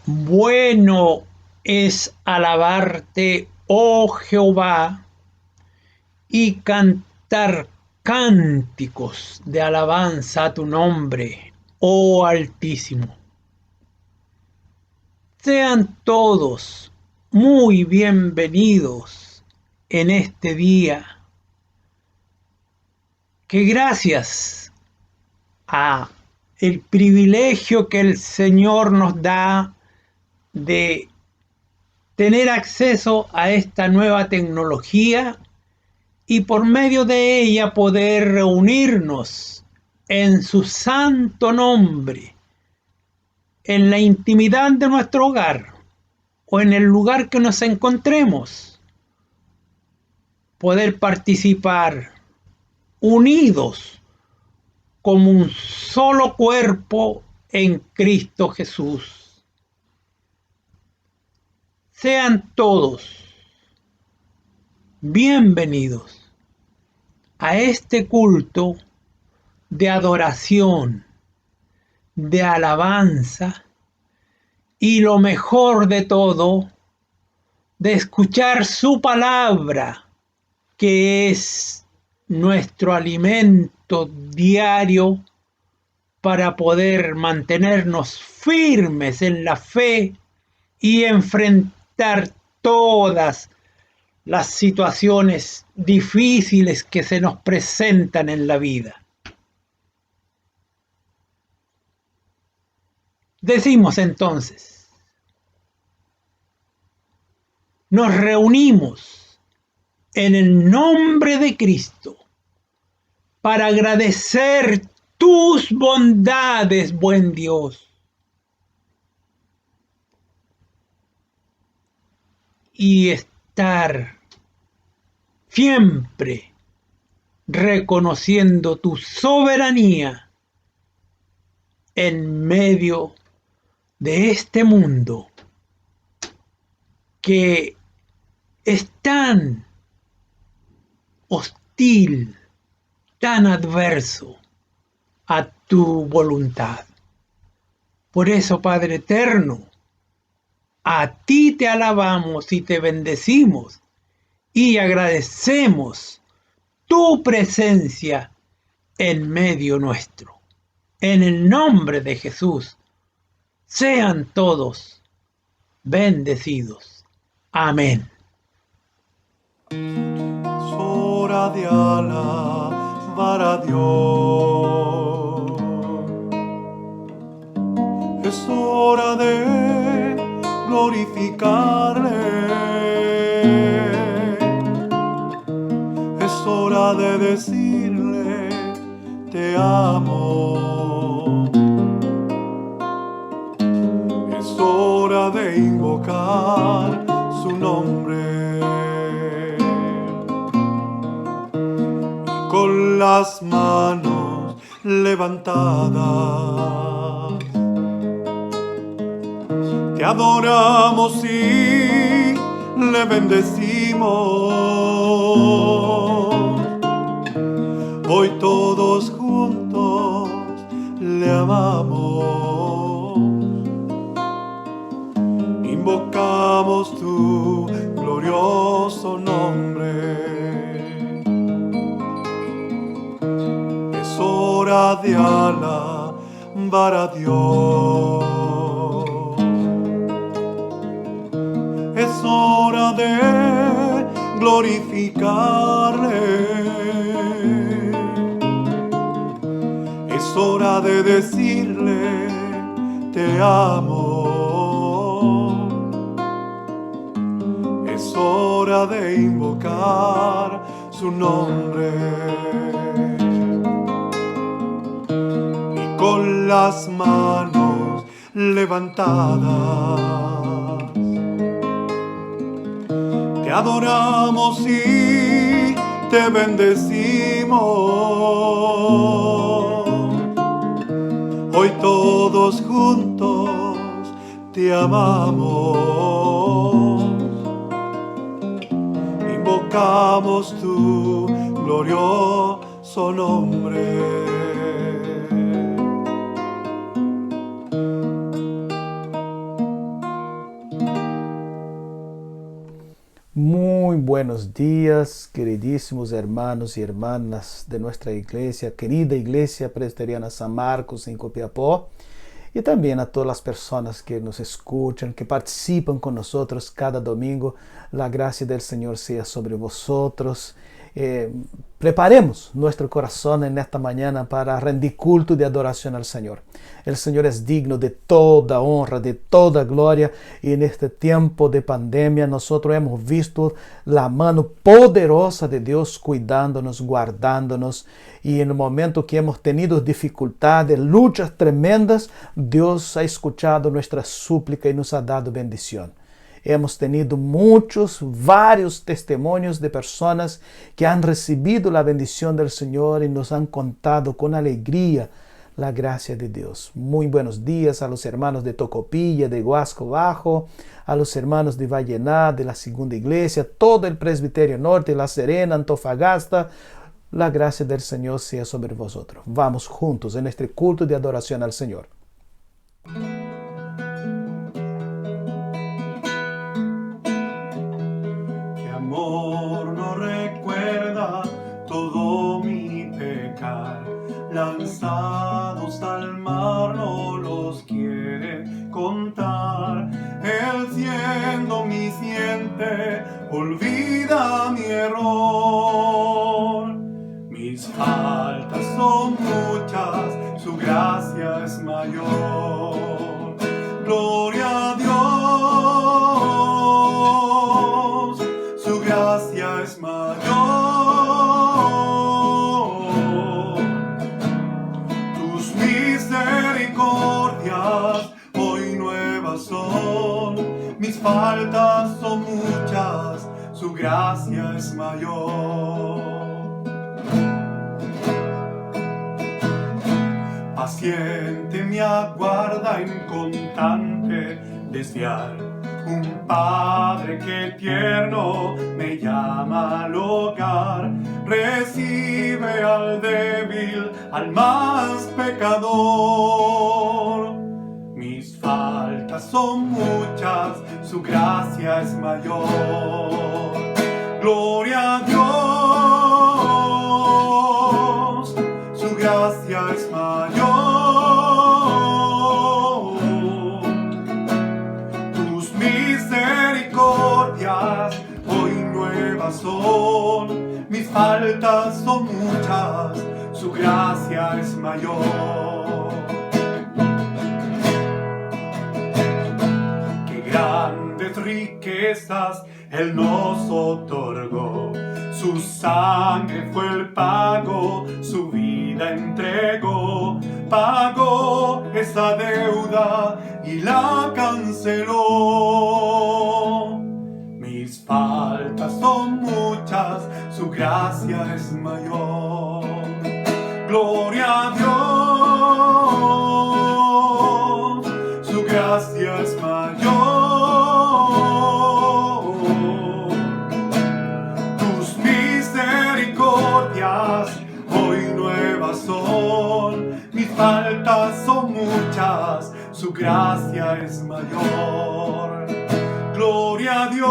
Bueno es alabarte, oh Jehová, y cantar cánticos de alabanza a tu nombre, oh Altísimo. Sean todos muy bienvenidos en este día, que gracias a el privilegio que el Señor nos da de tener acceso a esta nueva tecnología y por medio de ella poder reunirnos en su santo nombre, en la intimidad de nuestro hogar o en el lugar que nos encontremos, poder participar unidos como un solo cuerpo en Cristo Jesús. Sean todos bienvenidos a este culto de adoración, de alabanza y lo mejor de todo, de escuchar su palabra, que es nuestro alimento diario para poder mantenernos firmes en la fe y enfrentar todas las situaciones difíciles que se nos presentan en la vida. Decimos entonces, nos reunimos en el nombre de Cristo para agradecer tus bondades, buen Dios, y estar siempre reconociendo tu soberanía en medio de este mundo que es tan hostil, tan adverso a tu voluntad. Por eso, Padre eterno, a ti te alabamos y te bendecimos y agradecemos tu presencia en medio nuestro. En el nombre de Jesús, sean todos bendecidos. Amén. Es hora de alabar a Dios. Es hora de glorificarle. Es hora de decirle te amo. Es hora de invocar su nombre. Y con las manos levantadas te adoramos y le bendecimos. Hoy todos juntos le amamos. Invocamos tu glorioso nombre. Es hora de alabar a Dios. Es hora de glorificarle. Es hora de decirle te amo. Es hora de invocar su nombre. Y con las manos levantadas te adoramos y te bendecimos. Hoy todos juntos te amamos. Invocamos tu glorioso nombre. buenos días, queridísimos hermanos y hermanas de nuestra iglesia, querida Iglesia Presbiteriana San Marcos en Copiapó, y también a todas las personas que nos escuchan, que participan con nosotros cada domingo. La gracia del Señor sea sobre vosotros. Preparemos nuestro corazón en esta mañana para rendir culto de adoración al Señor. El Señor es digno de toda honra, de toda gloria, y en este tiempo de pandemia nosotros hemos visto la mano poderosa de Dios cuidándonos, guardándonos, y en el momento que hemos tenido dificultades, luchas tremendas, Dios ha escuchado nuestra súplica y nos ha dado bendición. Hemos tenido varios testimonios de personas que han recibido la bendición del Señor y nos han contado con alegría la gracia de Dios. Muy buenos días a los hermanos de Tocopilla, de Huasco Bajo, a los hermanos de Vallenar, de la Segunda Iglesia, todo el Presbiterio Norte, La Serena, Antofagasta. La gracia del Señor sea sobre vosotros. Vamos juntos en este culto de adoración al Señor. Amor no recuerda todo mi pecar, lanzados al mar no los quiere contar. Él siendo omnisciente olvida mi error. Mis faltas son muchas, su gracia es mayor. Gloria a Dios, su gracia es mayor. Tus misericordias hoy nuevas son. Mis faltas son muchas, su gracia es mayor. Paciente me aguarda en constante desviar. Un padre que tierno me llama al hogar, recibe al débil, al más pecador. Mis faltas son muchas, su gracia es mayor. Gloria a Dios, su gracia es mayor. Hoy nuevas son, mis faltas son muchas, su gracia es mayor. Qué grandes riquezas Él nos otorgó, su sangre fue el pago, su vida entregó, pagó esa deuda y la canceló. Mis faltas son muchas, su gracia es mayor. Gloria a Dios, su gracia es mayor. Tus misericordias hoy nuevas son. Mis faltas son muchas, su gracia es mayor. Gloria a Dios,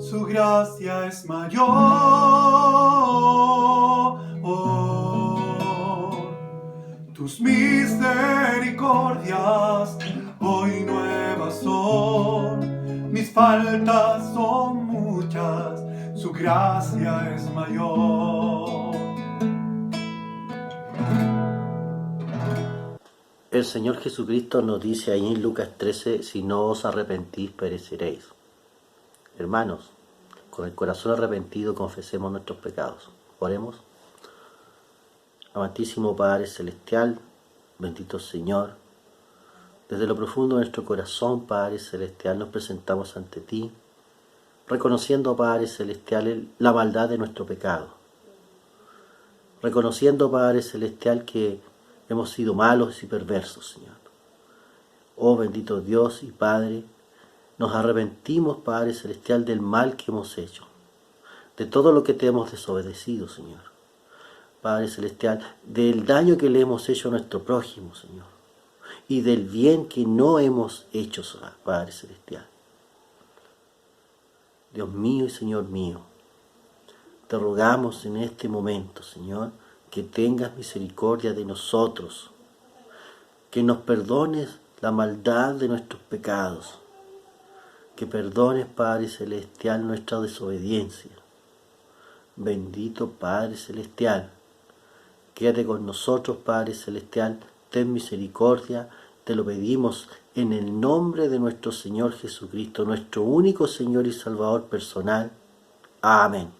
su gracia es mayor. Tus misericordias hoy nuevas son. Mis faltas son muchas, su gracia es mayor. El Señor Jesucristo nos dice ahí en Lucas 13, si no os arrepentís, pereceréis. Hermanos, con el corazón arrepentido confesemos nuestros pecados. Oremos. Amantísimo Padre Celestial, bendito Señor, desde lo profundo de nuestro corazón, Padre Celestial, nos presentamos ante ti, reconociendo, Padre Celestial, la maldad de nuestro pecado. Reconociendo, Padre Celestial, que hemos sido malos y perversos, Señor. Oh bendito Dios y Padre, nos arrepentimos, Padre Celestial, del mal que hemos hecho, de todo lo que te hemos desobedecido, Señor. Padre Celestial, del daño que le hemos hecho a nuestro prójimo, Señor, y del bien que no hemos hecho, Padre Celestial. Dios mío y Señor mío, te rogamos en este momento, Señor, que tengas misericordia de nosotros, que nos perdones la maldad de nuestros pecados, que perdones, Padre Celestial, nuestra desobediencia. Bendito Padre Celestial, quédate con nosotros, Padre Celestial, ten misericordia, te lo pedimos en el nombre de nuestro Señor Jesucristo, nuestro único Señor y Salvador personal. Amén.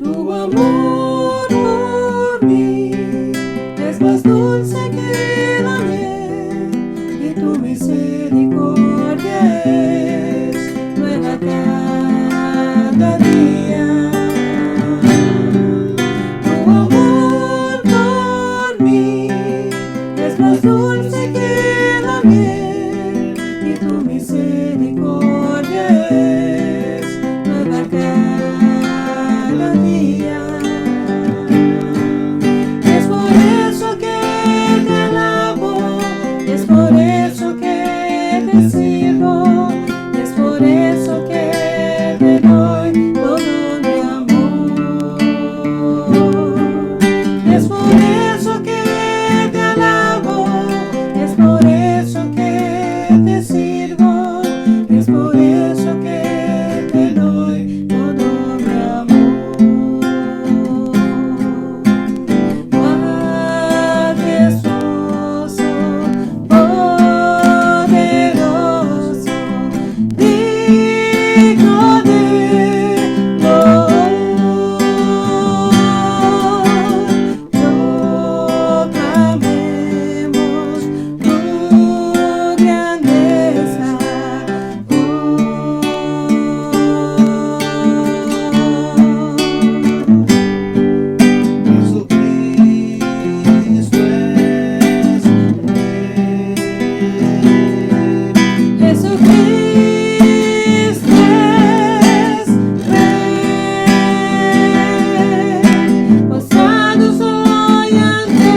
Tu amor por mí es más dulce que la miel y tu misericordia es nueva cada día. Tu amor por mí es más dulce que la miel y tu misericordia es nueva cada día. Es por eso que te alabo, es por eso que te sirvo, es por eso que te doy todo mi amor. Es por eso que te alabo, es por eso que te sirvo, es por eso que te doy todo mi amor. Majestuoso, poderoso, digno de proclamemos tu grandeza. Jesucristo es Rey. Jesucristo es Rey, postrado soy ante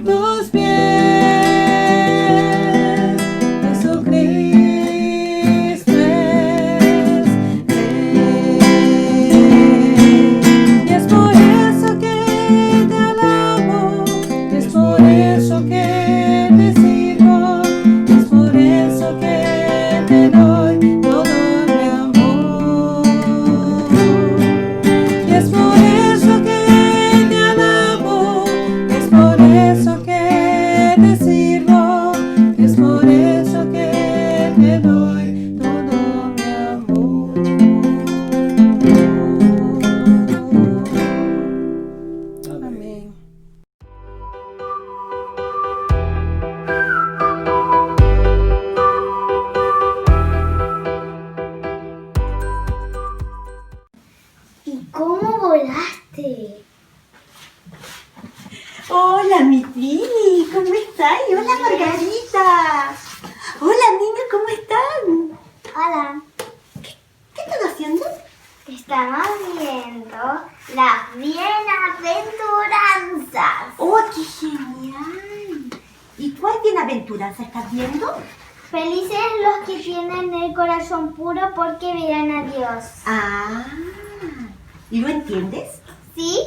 tus pies. Jesucristo es Rey, y es por eso que te alabo, es por eso que te sirvo, es por eso que te doy todo mi amor. Y es por eso que te alabo, es por eso que te sirvo, es por eso que te doy todo mi amor. Amén. ¿Y cómo volaste? Hola, mi Trini, ¿cómo estás? Hola, Margarita. Hola, niños, ¿cómo están? Hola, ¿Qué están haciendo? estamos viendo las bienaventuranzas. ¡Oh, qué genial! ¿Y cuál bienaventuranza estás viendo? Felices los que tienen el corazón puro porque verán a Dios. Ah, ¿y lo entiendes? ¿Sí?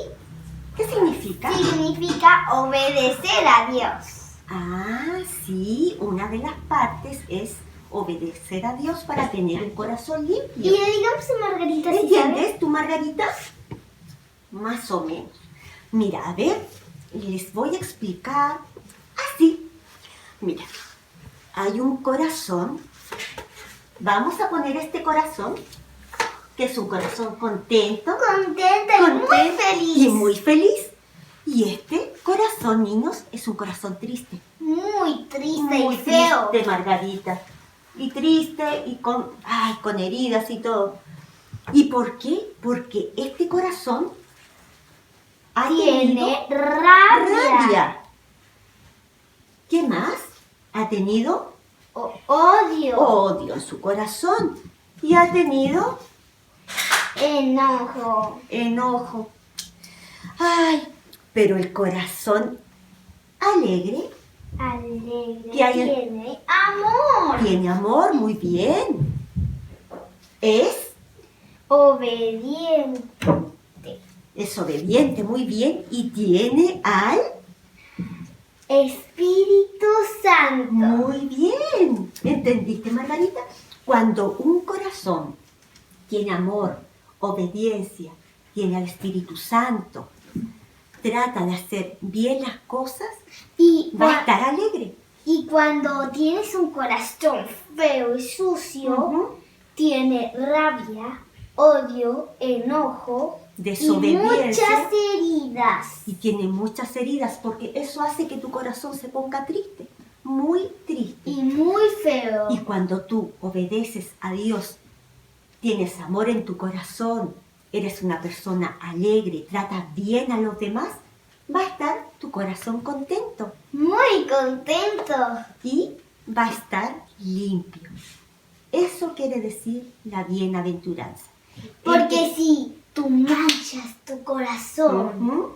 ¿Qué significa? Significa obedecer a Dios. Ah, sí, una de las partes es obedecer a Dios para tener un corazón Y limpio. le digamos a Margarita si sabe. ¿Entiendes tú, Margarita? Más o menos. Mira, a ver, les voy a explicar así. Mira, hay un corazón. Vamos a poner este corazón, que es un corazón contento. Contenta y muy feliz. Y muy feliz. Y este corazón, niños, es un corazón triste. Muy triste Muy y feo. triste, Margarita. Y triste y con heridas y todo. ¿Y por qué? Porque este corazón ha tenido Tiene rabia. ¿Qué más? Ha tenido Odio. odio en su corazón. Y ha tenido Enojo. Enojo. Ay, pero el corazón alegre Alegre. ¿Qué hay? Tiene amor. tiene amor, muy bien. Es Obediente. obediente, muy bien. Y tiene al... Espíritu Santo. Muy bien. ¿Entendiste, Margarita? Cuando un corazón tiene amor, obediencia, tiene al Espíritu Santo, trata de hacer bien las cosas, Y, va a cua- estar alegre. y cuando tienes un corazón feo y sucio, Ujú. tiene rabia, odio, enojo y Desobediencia. muchas heridas. Y tiene muchas heridas porque eso hace que tu corazón se ponga triste, muy triste. Y muy feo. Y cuando tú obedeces a Dios, tienes amor en tu corazón, eres una persona alegre, tratas bien a los demás, va a estar tu corazón contento Muy contento. y va a estar limpio. Eso quiere decir la bienaventuranza. Porque si tú manchas tu corazón Ujú,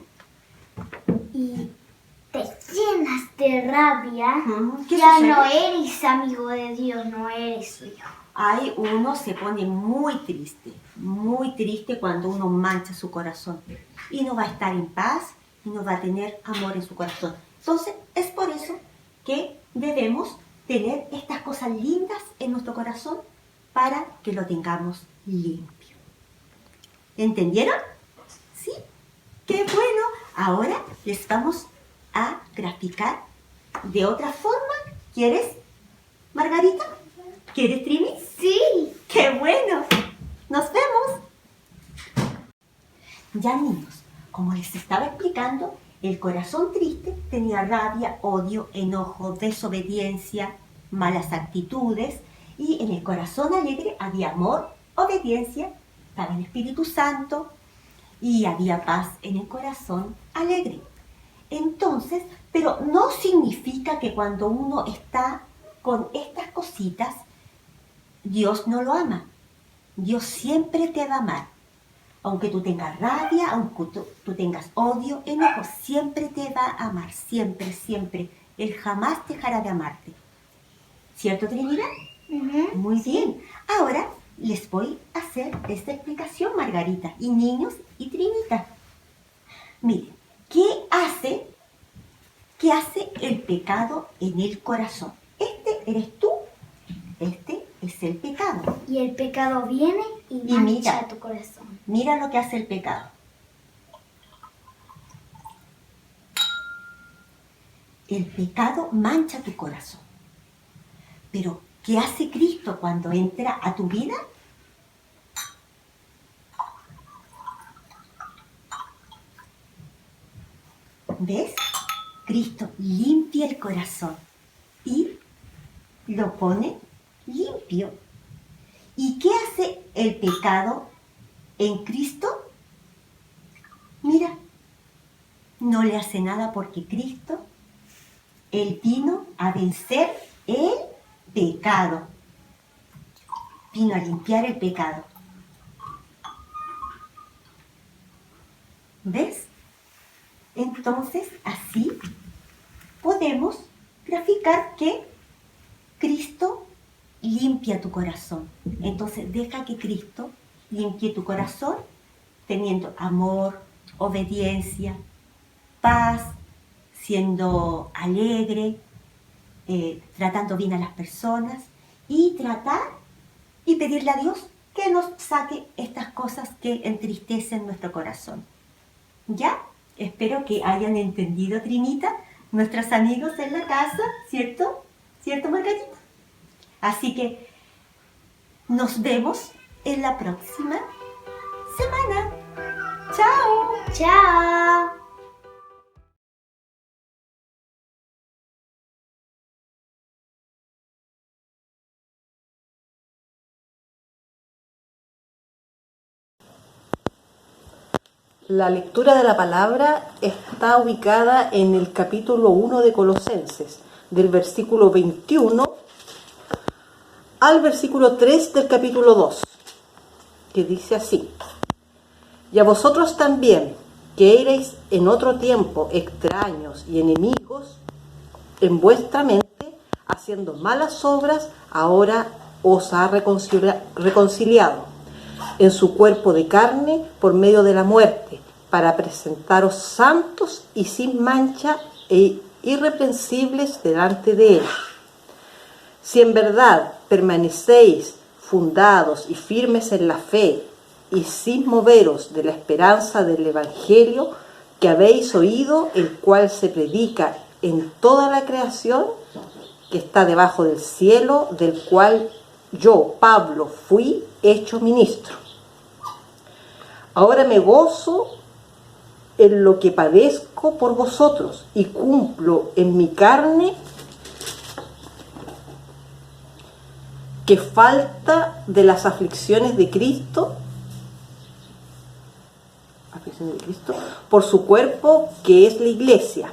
y te llenas de rabia, ujú. ¿Qué ya sucede? no eres amigo de Dios, no eres su hijo. Hay uno se pone muy triste cuando uno mancha su corazón y no va a estar en paz y no va a tener amor en su corazón. Entonces es por eso que debemos tener estas cosas lindas en nuestro corazón para que lo tengamos limpio. ¿Entendieron? ¿Sí? ¡Qué bueno! Ahora les vamos a graficar de otra forma. ¿Quieres, Margarita? ¿Quieres, Trini? Sí. ¡Qué bueno! ¡Nos vemos! Ya, niños, como les estaba explicando, el corazón triste tenía rabia, odio, enojo, desobediencia, malas actitudes, y en el corazón alegre había amor, obediencia, estaba el Espíritu Santo y había paz en el corazón alegre. Entonces, pero no significa que cuando uno está con estas cositas, Dios no lo ama. Dios siempre te va a amar. Aunque tú tengas rabia, aunque tú tengas odio, enojo, siempre te va a amar. Siempre, siempre. Él jamás dejará de amarte. ¿Cierto, Trinidad? Ujú. Muy bien. Ahora les voy a hacer esta explicación, Margarita, y niños y Trinita. Miren, ¿qué hace el pecado en el corazón? Este eres tú. Este es el pecado. Y el pecado viene y Y mancha mira. tu corazón. Mira lo que hace el pecado. El pecado mancha tu corazón. Pero, ¿qué hace Cristo cuando entra a tu vida? ¿Ves? Cristo limpia el corazón y lo pone limpio. ¿Y qué hace el pecado en Cristo? Mira, no le hace nada porque Cristo, Él vino a vencer el pecado. Vino a limpiar el pecado. ¿Ves? Entonces, así podemos graficar que Cristo limpia tu corazón. Entonces, deja que Cristo limpie tu corazón teniendo amor, obediencia, paz, siendo alegre, tratando bien a las personas y tratar y pedirle a Dios que nos saque estas cosas que entristecen nuestro corazón. ¿Ya? Espero que hayan entendido, Trinita, nuestros amigos en la casa, ¿cierto? ¿Cierto, Margarita? Así que nos vemos en la próxima semana. ¡Chao! ¡Chao! La lectura de la palabra está ubicada en el capítulo 1 de Colosenses, del versículo 21 al versículo 3 del capítulo 2, que dice así: Y a vosotros también, que erais en otro tiempo extraños y enemigos en vuestra mente, haciendo malas obras, ahora os ha reconciliado en su cuerpo de carne por medio de la muerte, para presentaros santos y sin mancha e irreprensibles delante de Él. Si en verdad permanecéis fundados y firmes en la fe, y sin moveros de la esperanza del Evangelio que habéis oído, el cual se predica en toda la creación que está debajo del cielo, del cual yo, Pablo, fui hecho ministro. Ahora me gozo en lo que padezco por vosotros y cumplo en mi carne que falta de las aflicciones de Cristo por su cuerpo, que es la iglesia,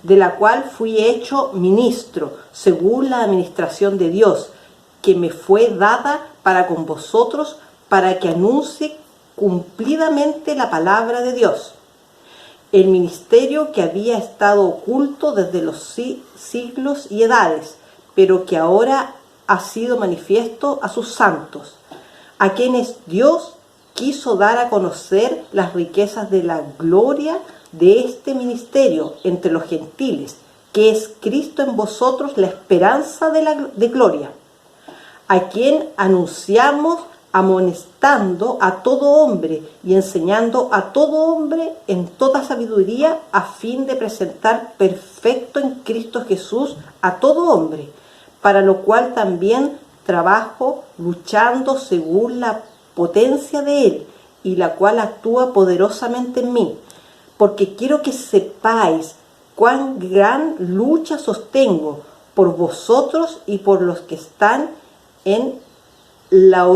de la cual fui hecho ministro según la administración de Dios, que me fue dada para con vosotros, para que anuncie cumplidamente la palabra de Dios, el ministerio que había estado oculto desde los siglos y edades, pero que ahora ha sido manifiesto a sus santos, a quienes Dios quiso dar a conocer las riquezas de la gloria de este ministerio entre los gentiles, que es Cristo en vosotros, la esperanza de gloria, a quien anunciamos amonestando a todo hombre y enseñando a todo hombre en toda sabiduría, a fin de presentar perfecto en Cristo Jesús a todo hombre, para lo cual también trabajo luchando según la potencia de Él, y la cual actúa poderosamente en mí, porque quiero que sepáis cuán gran lucha sostengo por vosotros y por los que están en la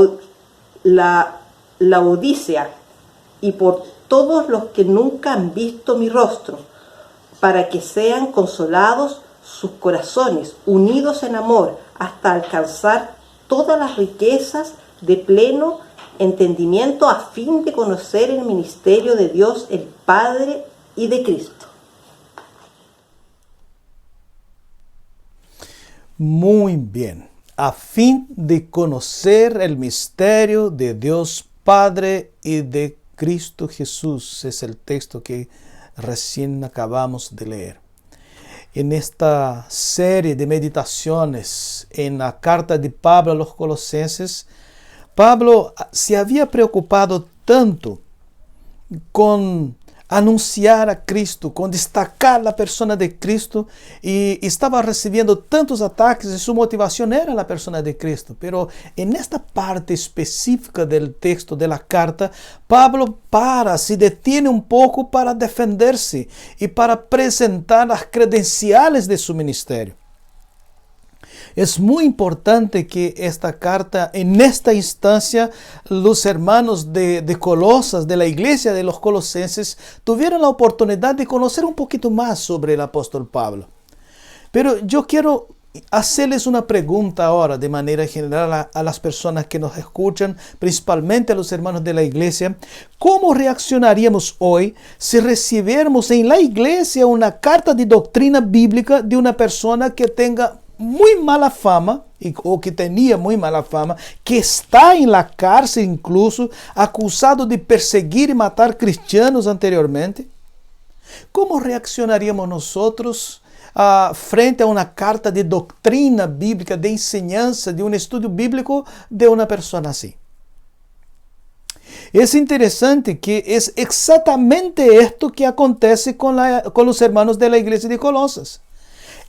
Odisea, y por todos los que nunca han visto mi rostro, para que sean consolados sus corazones, unidos en amor, hasta alcanzar todas las riquezas de pleno entendimiento, a fin de conocer el ministerio de Dios el Padre y de Cristo. Muy bien. A fin de conocer el misterio de Dios Padre y de Cristo Jesús. Es el texto que recién acabamos de leer. En esta serie de meditaciones en la carta de Pablo a los Colosenses, Pablo se había preocupado tanto con anunciar a Cristo, con destacar la persona de Cristo, y estaba recibiendo tantos ataques y su motivación era la persona de Cristo. Pero en esta parte específica del texto de la carta, Pablo se detiene un poco para defenderse y para presentar las credenciales de su ministerio. Es muy importante que esta carta, en esta instancia, los hermanos de Colosas, de la iglesia de los Colosenses, tuvieran la oportunidad de conocer un poquito más sobre el apóstol Pablo. Pero yo quiero hacerles una pregunta ahora, de manera general, a las personas que nos escuchan, principalmente a los hermanos de la iglesia. ¿Cómo reaccionaríamos hoy si recibiéramos en la iglesia una carta de doctrina bíblica de una persona que tenga muy mala fama, o que tenía muy mala fama, que está en la cárcel incluso, acusado de perseguir y matar cristianos anteriormente? ¿Cómo reaccionaríamos nosotros frente a una carta de doctrina bíblica, de enseñanza, de un estudio bíblico de una persona así? Es interesante que es exactamente esto que acontece con los hermanos de la iglesia de Colosas.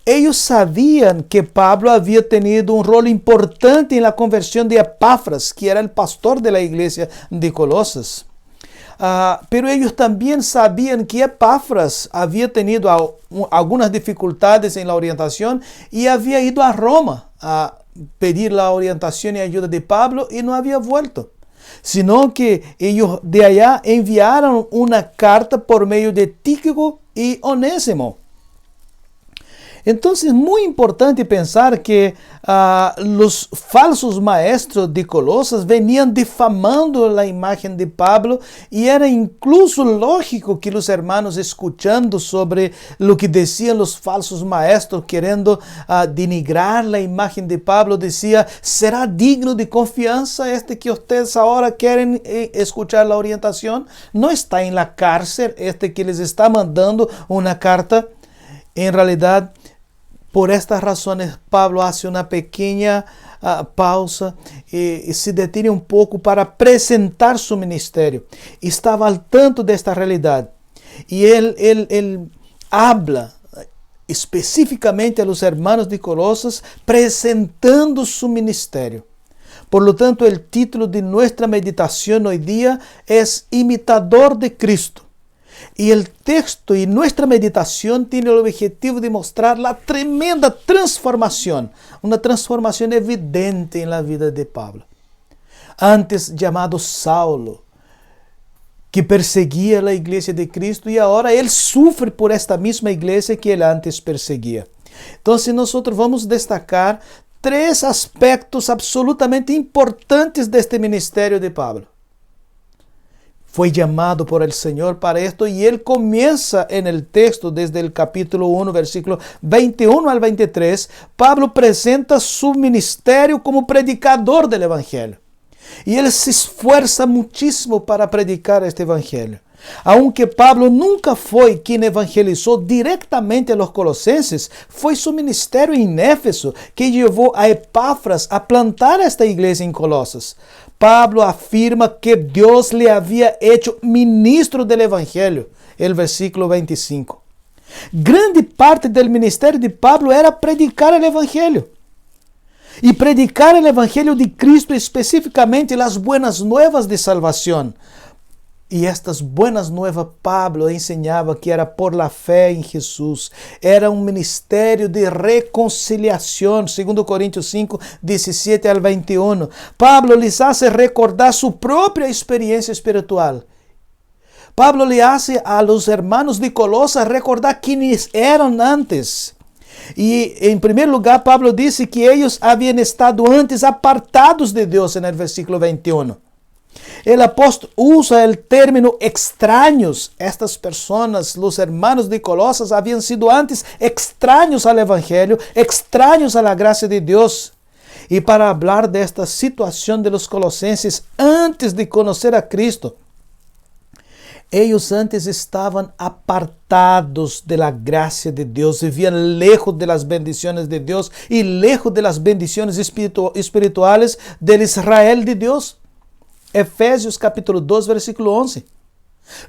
Ellos sabían que Pablo había tenido un rol importante en la conversión de Epáfras, que era el pastor de la iglesia de Colosas. Pero ellos también sabían que Epáfras había tenido algunas dificultades en la orientación y había ido a Roma a pedir la orientación y ayuda de Pablo y no había vuelto, sino que ellos de allá enviaron una carta por medio de Tíquico y Onésimo. Entonces es muy importante pensar que los falsos maestros de Colosas venían difamando la imagen de Pablo y era incluso lógico que los hermanos, escuchando sobre lo que decían los falsos maestros, queriendo denigrar la imagen de Pablo, decía: ¿será digno de confianza este que ustedes ahora quieren escuchar la orientación? ¿No está en la cárcel este que les está mandando una carta? En realidad, por estas razones, Pablo hace una pequeña pausa y se detiene un poco para presentar su ministerio. Estaba al tanto de esta realidad y él habla específicamente a los hermanos de Colosas presentando su ministerio. Por lo tanto, el título de nuestra meditación hoy día es Imitador de Cristo. Y el texto y nuestra meditación tiene el objetivo de mostrar la tremenda transformación, una transformación evidente en la vida de Pablo. Antes llamado Saulo, que perseguía la iglesia de Cristo, y ahora él sufre por esta misma iglesia que él antes perseguía. Entonces nosotros vamos a destacar 3 aspectos absolutamente importantes de este ministerio de Pablo. Fue llamado por el Señor para esto y él comienza en el texto desde el capítulo 1, versículo 21 al 23. Pablo presenta su ministerio como predicador del Evangelio. Y él se esfuerza muchísimo para predicar este Evangelio. Aunque Pablo nunca fue quien evangelizó directamente a los colosenses, fue su ministerio en Éfeso que llevó a Epafras a plantar esta iglesia en Colosas. Pablo afirma que Dios le había hecho ministro del Evangelio, el versículo 25. Grande parte del ministerio de Pablo era predicar el Evangelio. Y predicar el Evangelio de Cristo, específicamente las buenas nuevas de salvación. Y estas buenas nuevas Pablo enseñaba que era por la fe en Jesús. Era un ministerio de reconciliación, 2 Corintios 5, 17 al 21. Pablo les hace recordar su propia experiencia espiritual. Pablo le hace a los hermanos de Colosas recordar quiénes eran antes. Y en primer lugar, Pablo dice que ellos habían estado antes apartados de Dios en el versículo 21. El apóstol usa el término extraños. Estas personas, los hermanos de Colosas, habían sido antes extraños al Evangelio, extraños a la gracia de Dios. Y para hablar de esta situación de los colosenses antes de conocer a Cristo, ellos antes estaban apartados de la gracia de Dios, vivían lejos de las bendiciones de Dios y lejos de las bendiciones espirituales del Israel de Dios. Efesios capítulo 2, versículo 11.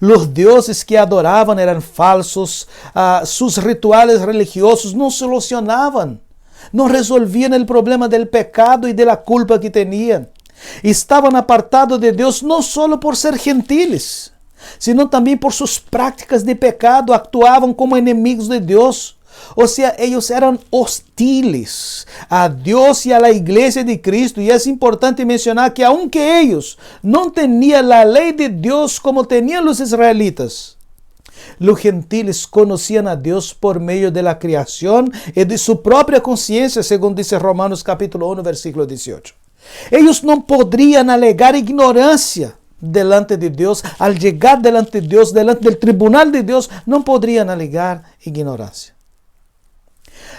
Los dioses que adoraban eran falsos, sus rituales religiosos no solucionaban, no resolvían el problema del pecado y de la culpa que tenían. Estaban apartados de Dios no solo por ser gentiles, sino también por sus prácticas de pecado, actuaban como enemigos de Dios. O sea, ellos eran hostiles a Dios y a la iglesia de Cristo. Y es importante mencionar que aunque ellos no tenían la ley de Dios como tenían los israelitas, los gentiles conocían a Dios por medio de la creación y de su propia conciencia, según dice Romanos capítulo 1, versículo 18. Ellos no podrían alegar ignorancia delante de Dios. Al llegar delante de Dios, delante del tribunal de Dios, no podrían alegar ignorancia.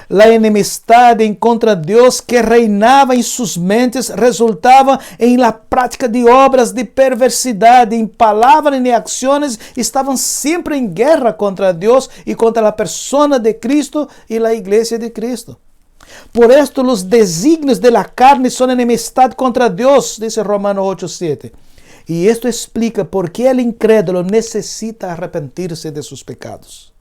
La enemistad en contra de Dios que reinaba en sus mentes resultaba en la práctica de obras de perversidad, en palabras y en acciones. Estaban siempre en guerra contra Dios y contra la persona de Cristo y la iglesia de Cristo. Por esto los designios de la carne son enemistad contra Dios, dice Romanos 8:7. Y esto explica por qué el incrédulo necesita arrepentirse de sus pecados.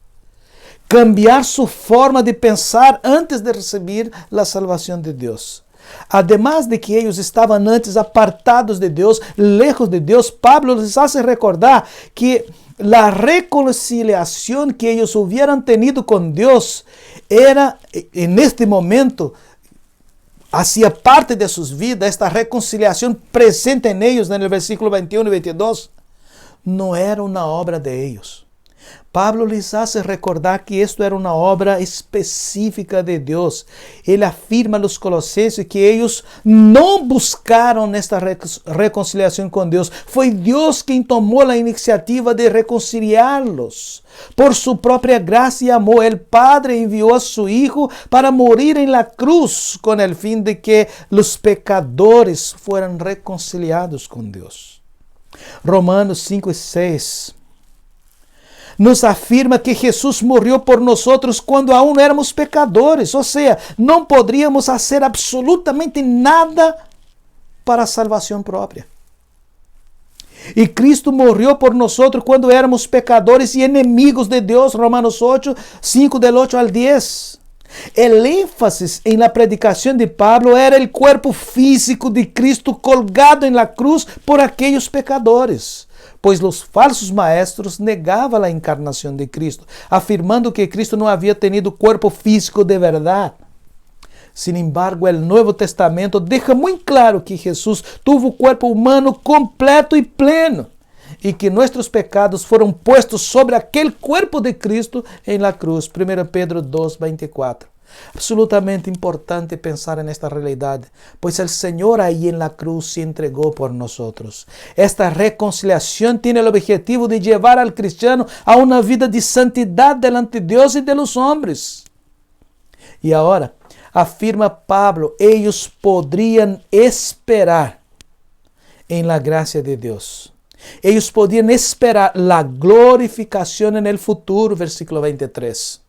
Cambiar su forma de pensar antes de recibir la salvación de Dios. Además de que ellos estaban antes apartados de Dios, lejos de Dios, Pablo les hace recordar que la reconciliación que ellos hubieran tenido con Dios era, en este momento, hacía parte de sus vidas. Esta reconciliación presente en ellos, en el versículo 21 y 22, no era una obra de ellos. Pablo les hace recordar que esto era una obra específica de Dios. Él afirma a los colosenses que ellos no buscaron esta reconciliación con Dios. Fue Dios quien tomó la iniciativa de reconciliarlos. Por su propia gracia y amor, el Padre envió a su Hijo para morir en la cruz con el fin de que los pecadores fueran reconciliados con Dios. Romanos 5 y 6 nos afirma que Jesús murió por nosotros cuando aún éramos pecadores. O sea, no podríamos hacer absolutamente nada para salvación propia. Y Cristo murió por nosotros cuando éramos pecadores y enemigos de Dios. Romanos 8, 5 del 8 al 10. El énfasis en la predicación de Pablo era el cuerpo físico de Cristo colgado en la cruz por aquellos pecadores. Pues los falsos maestros negaban la encarnación de Cristo, afirmando que Cristo no había tenido cuerpo físico de verdad. Sin embargo, el Nuevo Testamento deja muy claro que Jesús tuvo cuerpo humano completo y pleno, y que nuestros pecados fueron puestos sobre aquel cuerpo de Cristo en la cruz. 1 Pedro 2, 24. Absolutamente importante pensar en esta realidad, pues el Señor ahí en la cruz se entregó por nosotros. Esta reconciliación tiene el objetivo de llevar al cristiano a una vida de santidad delante de Dios y de los hombres. Y ahora, afirma Pablo, ellos podrían esperar en la gracia de Dios. Ellos podían esperar la glorificación en el futuro, versículo 23.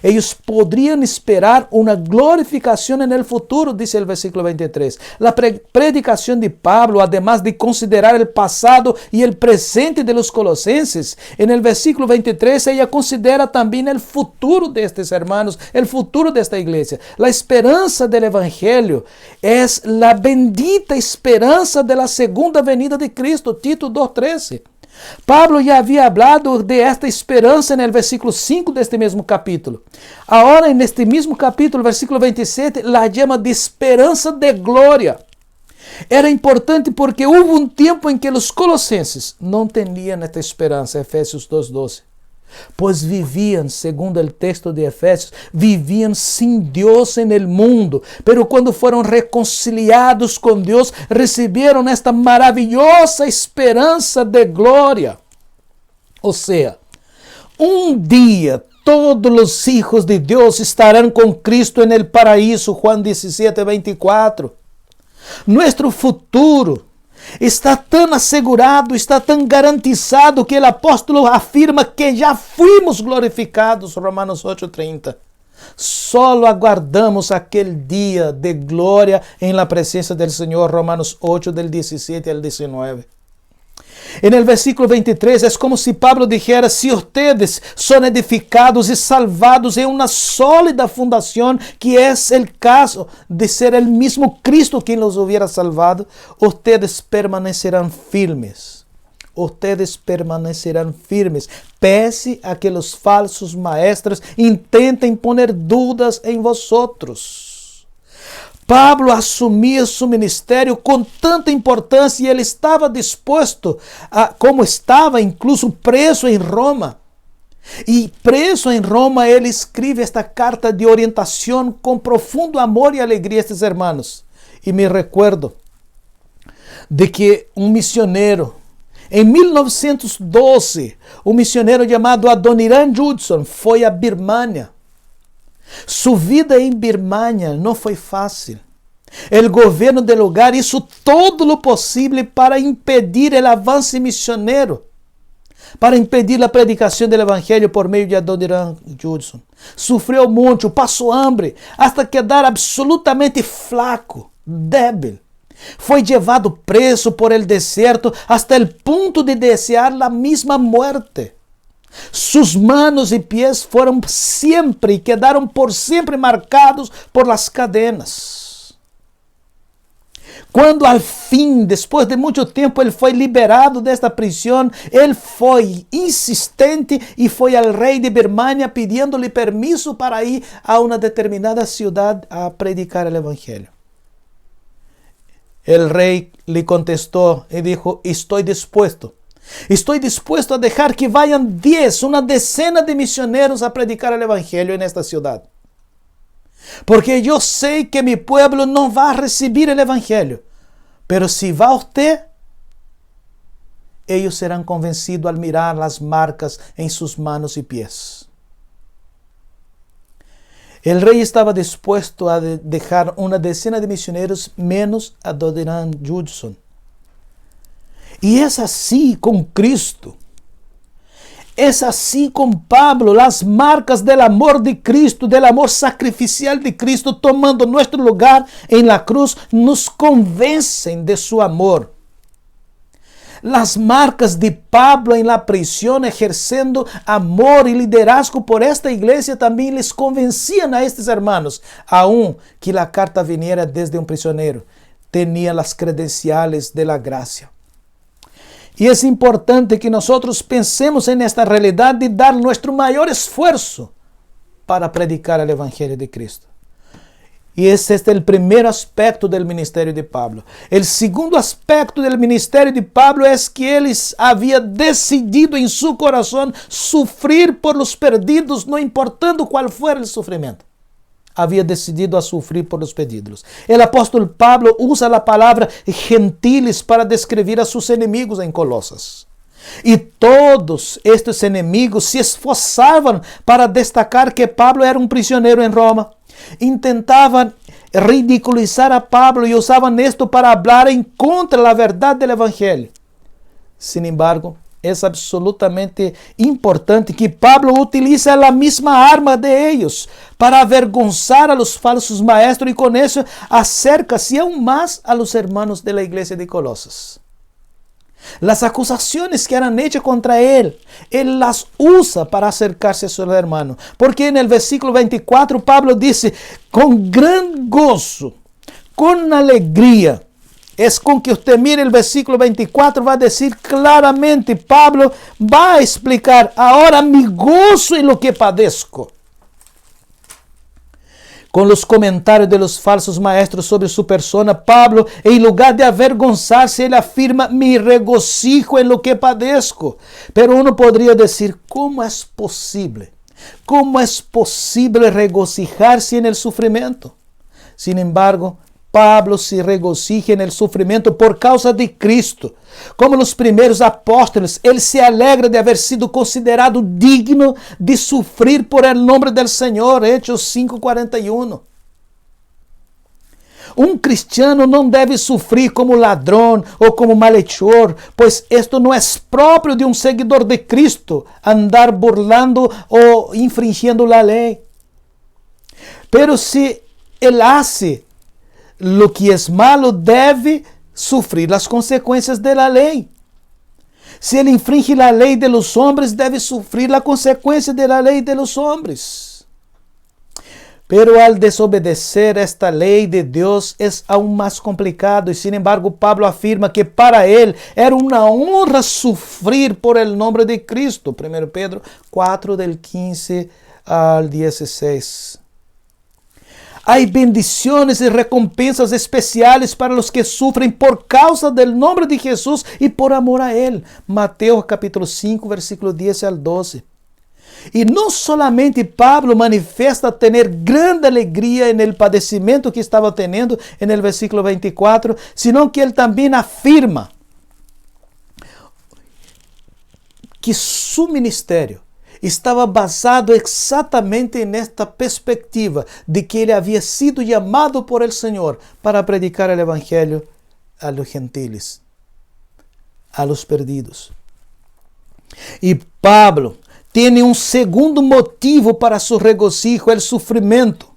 Ellos podrían esperar una glorificación en el futuro, dice el versículo 23. La predicación de Pablo, además de considerar el pasado y el presente de los colosenses, en el versículo 23 ella considera también el futuro de estos hermanos, el futuro de esta iglesia. La esperanza del Evangelio es la bendita esperanza de la segunda venida de Cristo, Tito 2:13. Pablo ya había hablado de esta esperanza en el versículo 5 de este mismo capítulo. Ahora en este mismo capítulo, versículo 27, la llama de esperanza de gloria. Era importante porque hubo un tiempo en que los colosenses no tenían esta esperanza, Efesios 2:12. Pues vivían, segundo el texto de Efesios, vivían sin Dios en el mundo. Pero cuando fueron reconciliados con Dios, recibieron esta maravillosa esperanza de gloria. O sea, un día todos los hijos de Dios estarán con Cristo en el paraíso, Juan 17:24. Nuestro futuro está tan asegurado, está tan garantizado que el apóstolo afirma que ya fuimos glorificados, Romanos 8:30. Solo aguardamos aquel día de gloria en la presencia del Señor, Romanos 8 del 17 al 19. En el versículo 23 es como si Pablo dijera, si ustedes son edificados y salvados en una sólida fundación, que es el caso de ser el mismo Cristo quien los hubiera salvado, ustedes permanecerán firmes. Ustedes permanecerán firmes, pese a que los falsos maestros intenten poner dudas en vosotros. Pablo asumía su ministerio con tanta importancia y él estaba dispuesto, como estaba incluso preso en Roma. Y preso en Roma, él escribe esta carta de orientación con profundo amor y alegría a estos hermanos. Y me recuerdo de que un misionero, en 1912, un misionero llamado Adoniran Judson foi a Birmania. Su vida en Birmania no fue fácil. El gobierno del lugar hizo todo lo posible para impedir el avance misionero, para impedir la predicación del evangelio por medio de Adoniran Judson. Sufrió mucho, pasó hambre, hasta quedar absolutamente flaco, débil. Fue llevado preso por el desierto hasta el punto de desear la misma muerte. Sus manos y pies fueron siempre y quedaron por siempre marcados por las cadenas. Cuando al fin, después de mucho tiempo, él fue liberado de esta prisión, él fue insistente y fue al rey de Birmania pidiéndole permiso para ir a una determinada ciudad a predicar el evangelio. El rey le contestó y dijo, estoy dispuesto, Estoy dispuesto a dejar que vayan 10, una decena de misioneros a predicar el Evangelio en esta ciudad. Porque yo sé que mi pueblo no va a recibir el Evangelio. Pero si va usted, ellos serán convencidos al mirar las marcas en sus manos y pies. El rey estaba dispuesto a dejar una decena de misioneros menos a Adoniram Judson. Y es así con Cristo. Es así con Pablo, las marcas del amor de Cristo, del amor sacrificial de Cristo, tomando nuestro lugar en la cruz, nos convencen de su amor. Las marcas de Pablo en la prisión, ejerciendo amor y liderazgo por esta iglesia, también les convencían a estos hermanos, aun que la carta viniera desde un prisionero. Tenía las credenciales de la gracia. Y es importante que nosotros pensemos en esta realidad de dar nuestro mayor esfuerzo para predicar el Evangelio de Cristo. Y ese es el primer aspecto del ministerio de Pablo. El segundo aspecto del ministerio de Pablo es que él había decidido en su corazón sufrir por los perdidos, no importando cuál fuera el sufrimiento. Había decidido a sufrir por los perdidos. El apóstol Pablo usa la palabra gentiles para describir a sus enemigos en Colosas. Y todos estos enemigos se esforzaban para destacar que Pablo era un prisionero en Roma. Intentaban ridiculizar a Pablo y usaban esto para hablar en contra de la verdad del Evangelio. Sin embargo, es absolutamente importante que Pablo utilice la misma arma de ellos para avergonzar a los falsos maestros y con eso acerca-se aún más a los hermanos de la iglesia de Colosas. Las acusaciones que eran hechas contra él las usa para acercarse a su hermano. Porque en el versículo 24 Pablo dice, con gran gozo, con alegría. Es con que usted mire el versículo 24, va a decir claramente, Pablo va a explicar, ahora mi gozo en lo que padezco. Con los comentarios de los falsos maestros sobre su persona, Pablo, en lugar de avergonzarse, él afirma, mi regocijo en lo que padezco. Pero uno podría decir, ¿cómo es posible? ¿Cómo es posible regocijarse en el sufrimiento? Sin embargo, Pablo se regocija en el sufrimiento por causa de Cristo. Como los primeros apóstoles, él se alegra de haber sido considerado digno de sufrir por el nombre del Señor. Hechos 5:41. Un cristiano no debe sufrir como ladrón o como malhechor, pues esto no es propio de un seguidor de Cristo, andar burlando o infringiendo la ley. Pero si él hace lo que es malo, debe sufrir las consecuencias de la ley. Si él infringe la ley de los hombres, debe sufrir la consecuencia de la ley de los hombres. Pero al desobedecer esta ley de Dios es aún más complicado y sin embargo Pablo afirma que para él era una honra sufrir por el nombre de Cristo. 1 Pedro 4 del 15 al 16. Hay bendiciones y recompensas especiales para los que sufren por causa del nombre de Jesús y por amor a Él. Mateo capítulo 5, versículo 10 al 12. Y no solamente Pablo manifiesta tener grande alegría en el padecimiento que estaba teniendo en el versículo 24, sino que él también afirma que su ministerio estava basado exatamente nesta perspectiva de que ele havia sido chamado por el Senhor para predicar o Evangelho a los gentiles, a los perdidos. E Pablo tem um segundo motivo para su regocijo, el sufrimiento.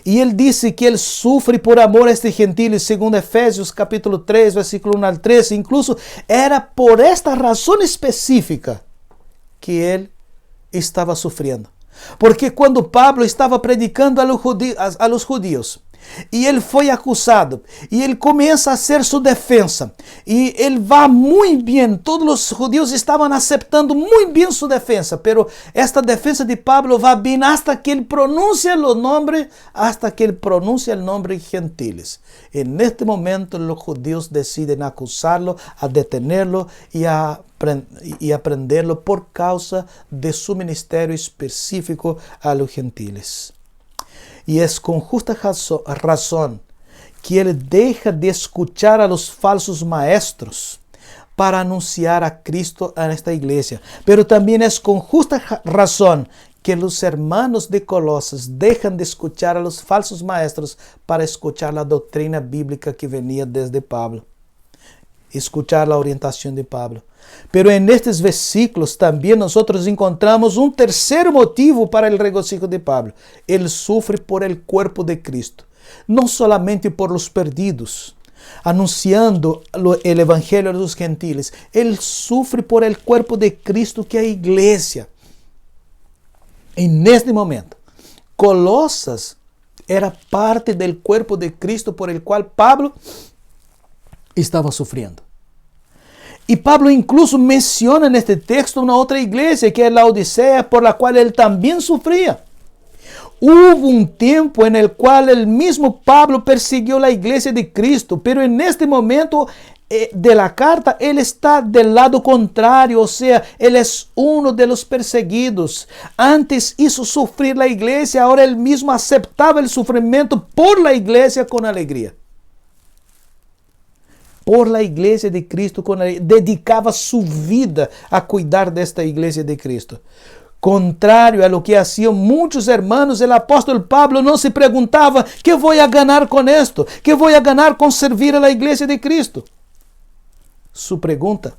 E ele disse que ele sofre por amor a este gentil, segundo Efésios capítulo 3, versículo 1 al 13. Incluso era por esta razão específica que ele estava sofrendo. Porque quando Pablo estava predicando a los judíos, E ele foi acusado. E ele começa a hacer su defensa. E ele va muy bien. Todos los judíos estaban aceptando muy bien su defensa. Pero esta defensa de Pablo va bien hasta que él pronuncia los nombres, hasta que él pronuncia el nombre gentiles. En este momento los judíos deciden acusarlo, a detenerlo y a prenderlo por causa de su ministerio específico a los gentiles. Y es con justa razón que él deja de escuchar a los falsos maestros para anunciar a Cristo en esta iglesia. Pero también es con justa razón que los hermanos de Colosas dejan de escuchar a los falsos maestros para escuchar la doctrina bíblica que venía desde Pablo. Escuchar la orientación de Pablo. Pero en estos versículos también nosotros encontramos un tercer motivo para el regocijo de Pablo. Él sufre por el cuerpo de Cristo, no solamente por los perdidos, anunciando el evangelio a los gentiles. Él sufre por el cuerpo de Cristo, que es la iglesia. En este momento, Colosas era parte del cuerpo de Cristo por el cual Pablo estaba sufriendo. Y Pablo incluso menciona en este texto una otra iglesia, que es la Odisea, por la cual él también sufría. Hubo un tiempo en el cual el mismo Pablo persiguió la iglesia de Cristo, pero en este momento de la carta, él está del lado contrario, o sea, él es uno de los perseguidos. Antes hizo sufrir la iglesia, ahora él mismo aceptaba el sufrimiento por la iglesia con alegría. Por la iglesia de Cristo, dedicaba su vida a cuidar de esta iglesia de Cristo. Contrario a lo que hacían muchos hermanos, el apóstol Pablo no se preguntaba: ¿qué voy a ganar con esto? ¿Qué voy a ganar con servir a la iglesia de Cristo? Su pregunta,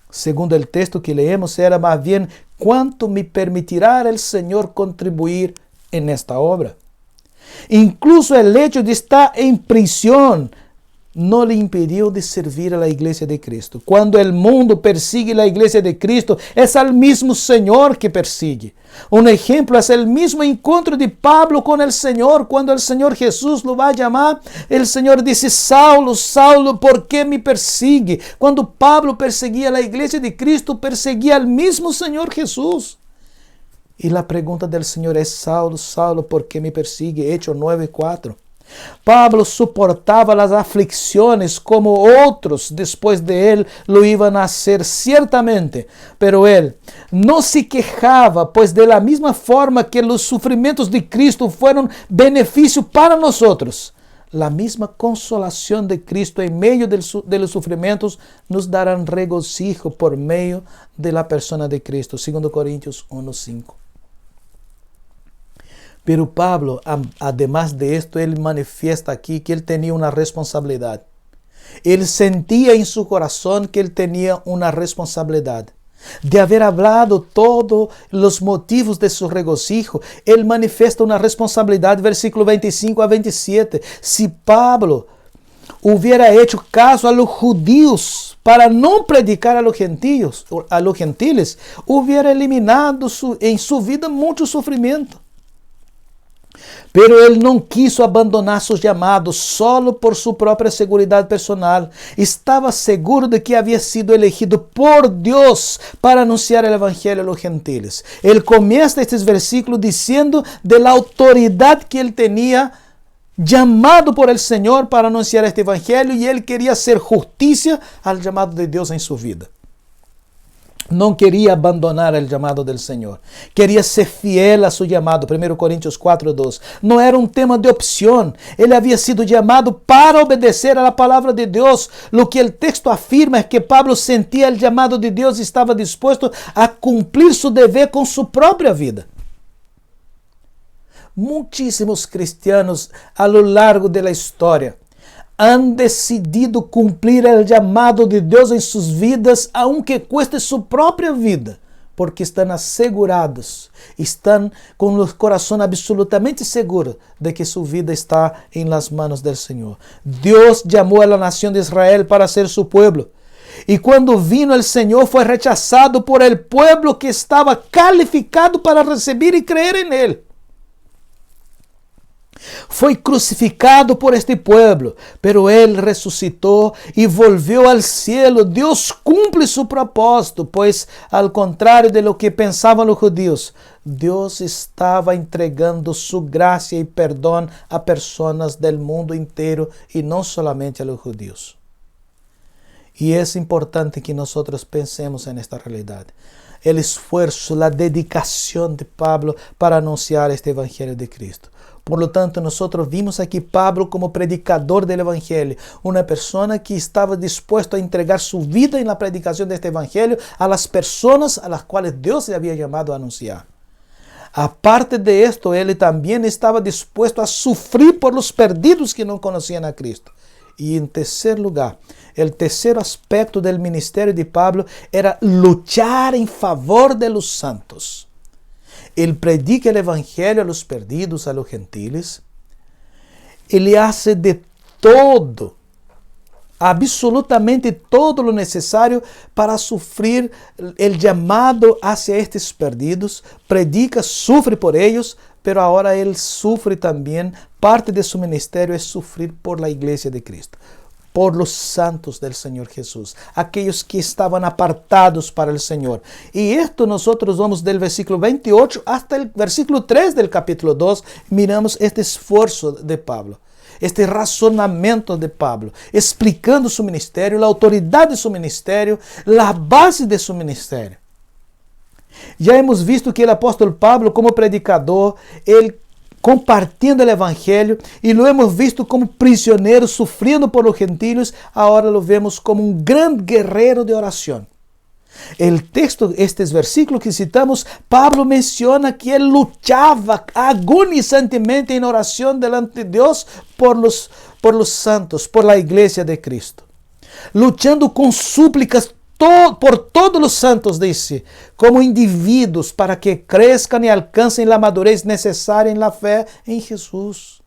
segundo el texto que leemos, era más bien: ¿cuánto me permitirá el Señor contribuir en esta obra? Incluso el hecho de estar en prisión no le impidió de servir a la iglesia de Cristo. Cuando el mundo persigue la iglesia de Cristo, es al mismo Señor que persigue. Un ejemplo es el mismo encuentro de Pablo con el Señor. Cuando el Señor Jesús lo va a llamar, el Señor dice: Saulo, Saulo, ¿por qué me persigue? Cuando Pablo perseguía a la iglesia de Cristo, perseguía al mismo Señor Jesús. Y la pregunta del Señor es: Saulo, Saulo, ¿por qué me persigue? Hechos 9:4. Pablo soportaba las aflicciones como otros después de él lo iban a hacer ciertamente, pero él no se quejaba, pues de la misma forma que los sufrimientos de Cristo fueron beneficio para nosotros, la misma consolación de Cristo en medio de los sufrimientos nos darán regocijo por medio de la persona de Cristo. 2 Corintios 1:5. Pero Pablo, además de esto, él manifiesta aquí que él tenía una responsabilidad. Él sentía en su corazón que él tenía una responsabilidad. De haber hablado todos los motivos de su regocijo, él manifiesta una responsabilidad, versículo 25 a 27. Si Pablo hubiera hecho caso a los judíos para no predicar a los gentiles, hubiera eliminado en su vida mucho sufrimiento. Pero él no quiso abandonar sus llamados solo por su propia seguridad personal. Estaba seguro de que había sido elegido por Dios para anunciar el evangelio a los gentiles. Él comienza estos versículos diciendo de la autoridad que él tenía, llamado por el Señor para anunciar este evangelio, y él quería hacer justicia al llamado de Dios en su vida. No quería abandonar el llamado del Señor. Quería ser fiel a su llamado. 1 Corintios 4:2. No era un tema de opción. Él había sido llamado para obedecer a la palabra de Dios. Lo que el texto afirma es que Pablo sentía el llamado de Dios y estaba dispuesto a cumplir su deber con su propia vida. Muchísimos cristianos a lo largo de la historia han decidido cumplir el llamado de Dios en sus vidas, aunque cueste su propia vida, porque están asegurados, están con los corazones absolutamente seguros de que su vida está en las manos del Señor. Dios llamó a la nación de Israel para ser su pueblo. Y cuando vino el Señor fue rechazado por el pueblo que estaba calificado para recibir y creer en Él. Foi crucificado por este pueblo, pero Él resucitó y volvió al cielo. Dios cumple su propósito, pues al contrario de lo que pensaban los judíos, Dios estaba entregando su gracia y perdón a personas del mundo entero y no solamente a los judíos. Y es importante que nosotros pensemos en esta realidad. El esfuerzo, la dedicación de Pablo para anunciar este Evangelio de Cristo. Por lo tanto, nosotros vimos aquí Pablo como predicador del Evangelio, una persona que estaba dispuesto a entregar su vida en la predicación de este Evangelio a las personas a las cuales Dios le había llamado a anunciar. Aparte de esto, él también estaba dispuesto a sufrir por los perdidos que no conocían a Cristo. Y en tercer lugar, el tercer aspecto del ministerio de Pablo era luchar en favor de los santos. Él predica el Evangelio a los perdidos, a los gentiles. Él hace de todo, absolutamente todo lo necesario para sufrir el llamado hacia estos perdidos. Predica, sufre por ellos, pero ahora él sufre también. Parte de su ministerio es sufrir por la iglesia de Cristo, por los santos del Señor Jesús, aquellos que estaban apartados para el Señor. Y esto nosotros vamos del versículo 28 hasta el versículo 3 del capítulo 2, miramos este esfuerzo de Pablo, este razonamiento de Pablo, explicando su ministerio, la autoridad de su ministerio, la base de su ministerio. Ya hemos visto que el apóstol Pablo, como predicador, él compartiendo el Evangelio, y lo hemos visto como prisionero, sufriendo por los gentiles. Ahora lo vemos como un gran guerrero de oración. El texto, estos versículos que citamos, Pablo menciona que él luchaba agonizantemente en oración delante de Dios por los santos, por la iglesia de Cristo. Luchando con súplicas por todos los santos, dice, como individuos, para que crezcan y alcancen la madurez necesaria en la fe en Jesús.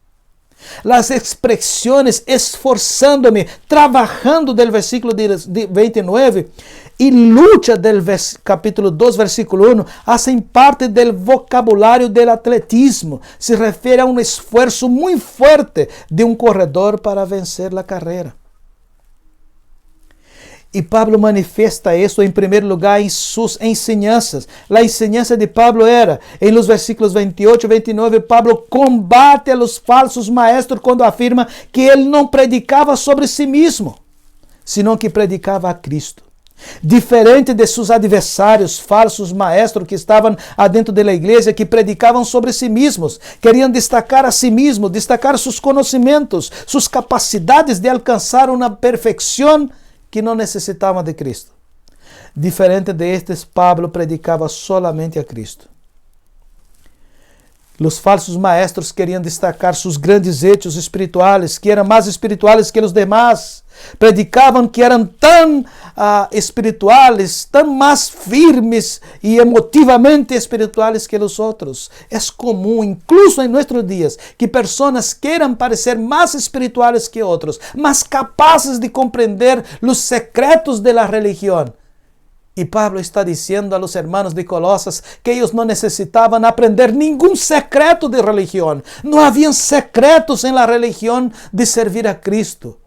Las expresiones esforzándome, trabajando del versículo 29 y lucha del capítulo 2, versículo 1, hacen parte del vocabulario del atletismo. Se refiere a un esfuerzo muy fuerte de un corredor para vencer la carrera. Y Pablo manifiesta eso en primer lugar en sus enseñanzas. La enseñanza de Pablo era, en los versículos 28 y 29, Pablo combate a los falsos maestros cuando afirma que él no predicaba sobre sí mismo, sino que predicaba a Cristo. Diferente de sus adversarios, falsos maestros que estaban adentro de la iglesia, que predicaban sobre sí mismos, querían destacar a sí mismos, destacar sus conocimientos, sus capacidades de alcanzar una perfección que no necesitaban de Cristo. Diferente de estes, Pablo predicaba solamente a Cristo. Los falsos maestros querían destacar sus grandes hechos espirituales, que eran más espirituales que los demás. Predicaban que eran tan espirituales, tan más firmes y emotivamente espirituales que los otros. Es común, incluso en nuestros días, que personas quieran parecer más espirituales que otros, más capaces de comprender los secretos de la religión. Y Pablo está diciendo a los hermanos de Colosas que ellos no necesitaban aprender ningún secreto de religión. No habían secretos en la religión de servir a Cristo.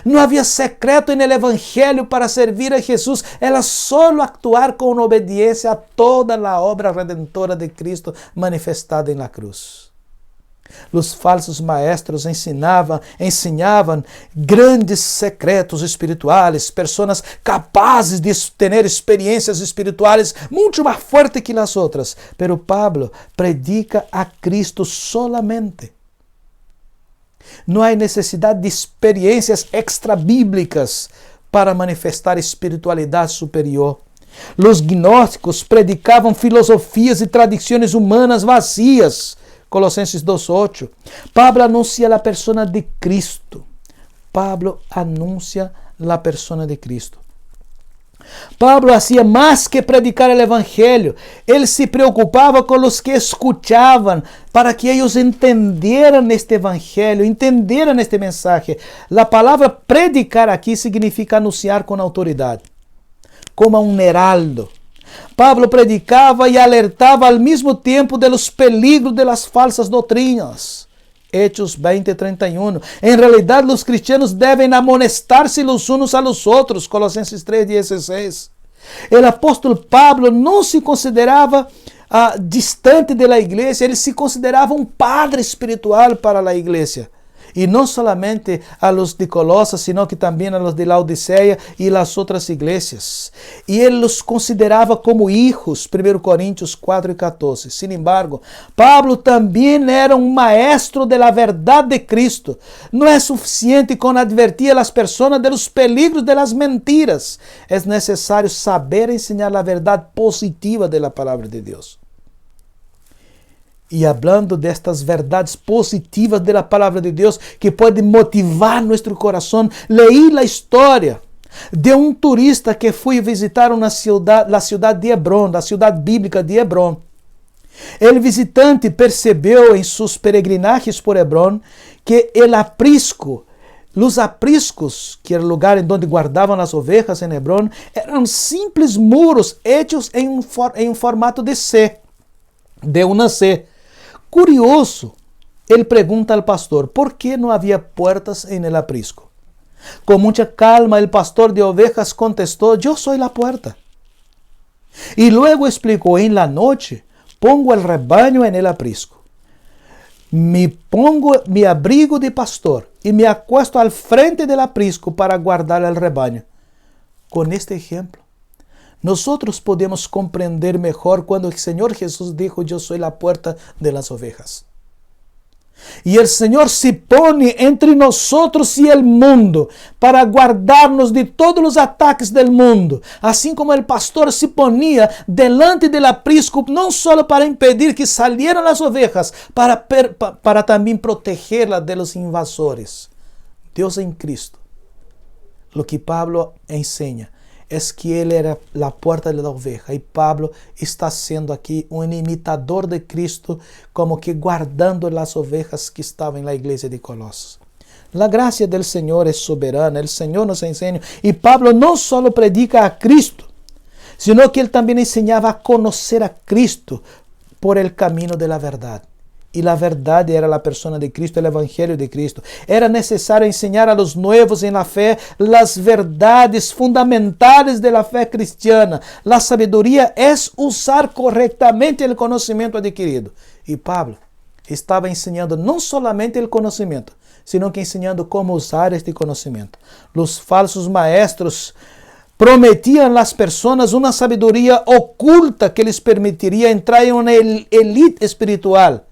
No había secreto en el Evangelio para servir a Jesús. Era solo actuar con obediencia a toda la obra redentora de Cristo manifestada en la cruz. Los falsos maestros enseñaban grandes secretos espirituales, personas capaces de tener experiencias espirituales mucho más fuertes que las otras. Pero Pablo predica a Cristo solamente. No hay necesidad de experiencias extrabíblicas para manifestar espiritualidad superior. Los gnósticos predicavam filosofías y tradiciones humanas vacías. Colossenses 2:8. Pablo anuncia la persona de Cristo. Pablo anuncia la persona de Cristo. Pablo hacía más que predicar el Evangelio. Él se preocupaba con los que escuchaban para que ellos entendieran este Evangelio, entendieran este mensaje. La palabra predicar aquí significa anunciar con autoridad, como un heraldo. Pablo predicava e alertava ao mesmo tempo de los peligros de las falsas doutrinas. Hechos 20:31. En realidad los cristianos deben amonestarse los unos a los otros. Colosenses 3:16. El apóstol Pablo no se consideraba distante de la iglesia, ele se considerava um padre espiritual para a igreja. E não solamente a los de Colosas, sino que também a los de Laodiceia e as outras igrejas. E ele os considerava como hijos, 1 Coríntios 4:14. Sin embargo, Pablo também era um maestro de la verdade de Cristo. Não é suficiente com advertir as pessoas de los peligros de las mentiras. É necessário saber ensinar a verdade positiva de la palavra de Deus. E hablando destas verdades positivas da palavra de Deus que pode motivar nosso coração, leí a história de um turista que foi visitar a cidade de Hebron, a cidade bíblica de Hebron. O visitante percebeu em seus peregrinagens por Hebron que o aprisco, os apriscos, que era o lugar em onde guardavam as ovelhas em Hebron, eram simples muros hechos em um formato de C, de uma C. Curioso, ele pergunta ao pastor, ¿por que não havia puertas en el aprisco? Com muita calma, o pastor de ovejas contestou, yo soy la puerta. E luego explicou, en la noche, pongo el rebaño en el aprisco. Me pongo mi abrigo de pastor e me acuesto al frente del aprisco para guardar el rebaño. Com este exemplo, nosotros podemos comprender mejor cuando el Señor Jesús dijo, yo soy la puerta de las ovejas. Y el Señor se pone entre nosotros y el mundo para guardarnos de todos los ataques del mundo. Así como el pastor se ponía delante del aprisco, no solo para impedir que salieran las ovejas, para también protegerlas de los invasores. Dios en Cristo. Lo que Pablo enseña es que Él era la puerta de la oveja. Y Pablo está siendo aquí un imitador de Cristo, como que guardando las ovejas que estaban en la iglesia de Colosas. La gracia del Señor es soberana, el Señor nos enseña. Y Pablo no solo predica a Cristo, sino que Él también enseñaba a conocer a Cristo por el camino de la verdad. E a verdade era a persona de Cristo, o Evangelho de Cristo. Era necessário ensinar a los nuevos en la fe las verdades fundamentales de la fe cristiana. La sabiduría es usar correctamente el conocimiento adquirido. E Pablo estava ensinando não solamente o conhecimento, sino que ensinando como usar este conhecimento. Os falsos maestros prometiam às pessoas uma sabedoria oculta que lhes permitiria entrar em uma elite espiritual.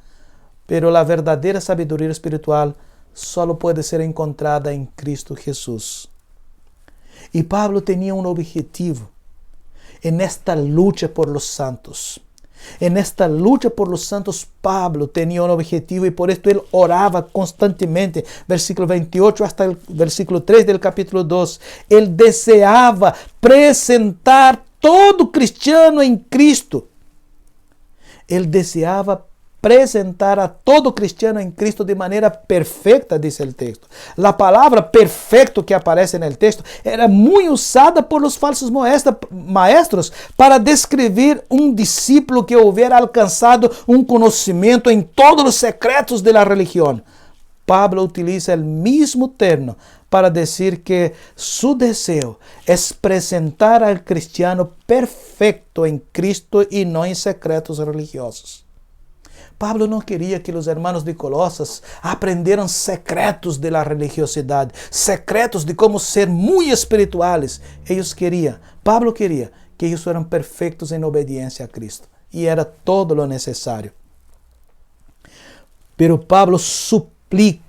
Pero la verdadera sabiduría espiritual solo puede ser encontrada en Cristo Jesús. Y Pablo tenía un objetivo en esta lucha por los santos. En esta lucha por los santos, Pablo tenía un objetivo y por esto él oraba constantemente. Versículo 28 hasta el versículo 3 del capítulo 2. Él deseaba presentar todo cristiano en Cristo. Él deseaba presentar a todo cristiano em Cristo de maneira perfeita, diz o texto. A palavra perfeito que aparece no texto era muito usada por los falsos maestros para descrever um discípulo que houvera alcançado um conhecimento em todos os secretos da religião. Pablo utiliza o mesmo termo para dizer que su deseo é presentar al cristiano perfeito em Cristo e não em secretos religiosos. Pablo não queria que os hermanos de Colosas aprenderam secretos de la religiosidade, secretos de como ser muito espirituales. Pablo queria que eles fueran perfeitos em obediência a Cristo. E era todo lo necessário. Pero Pablo suplica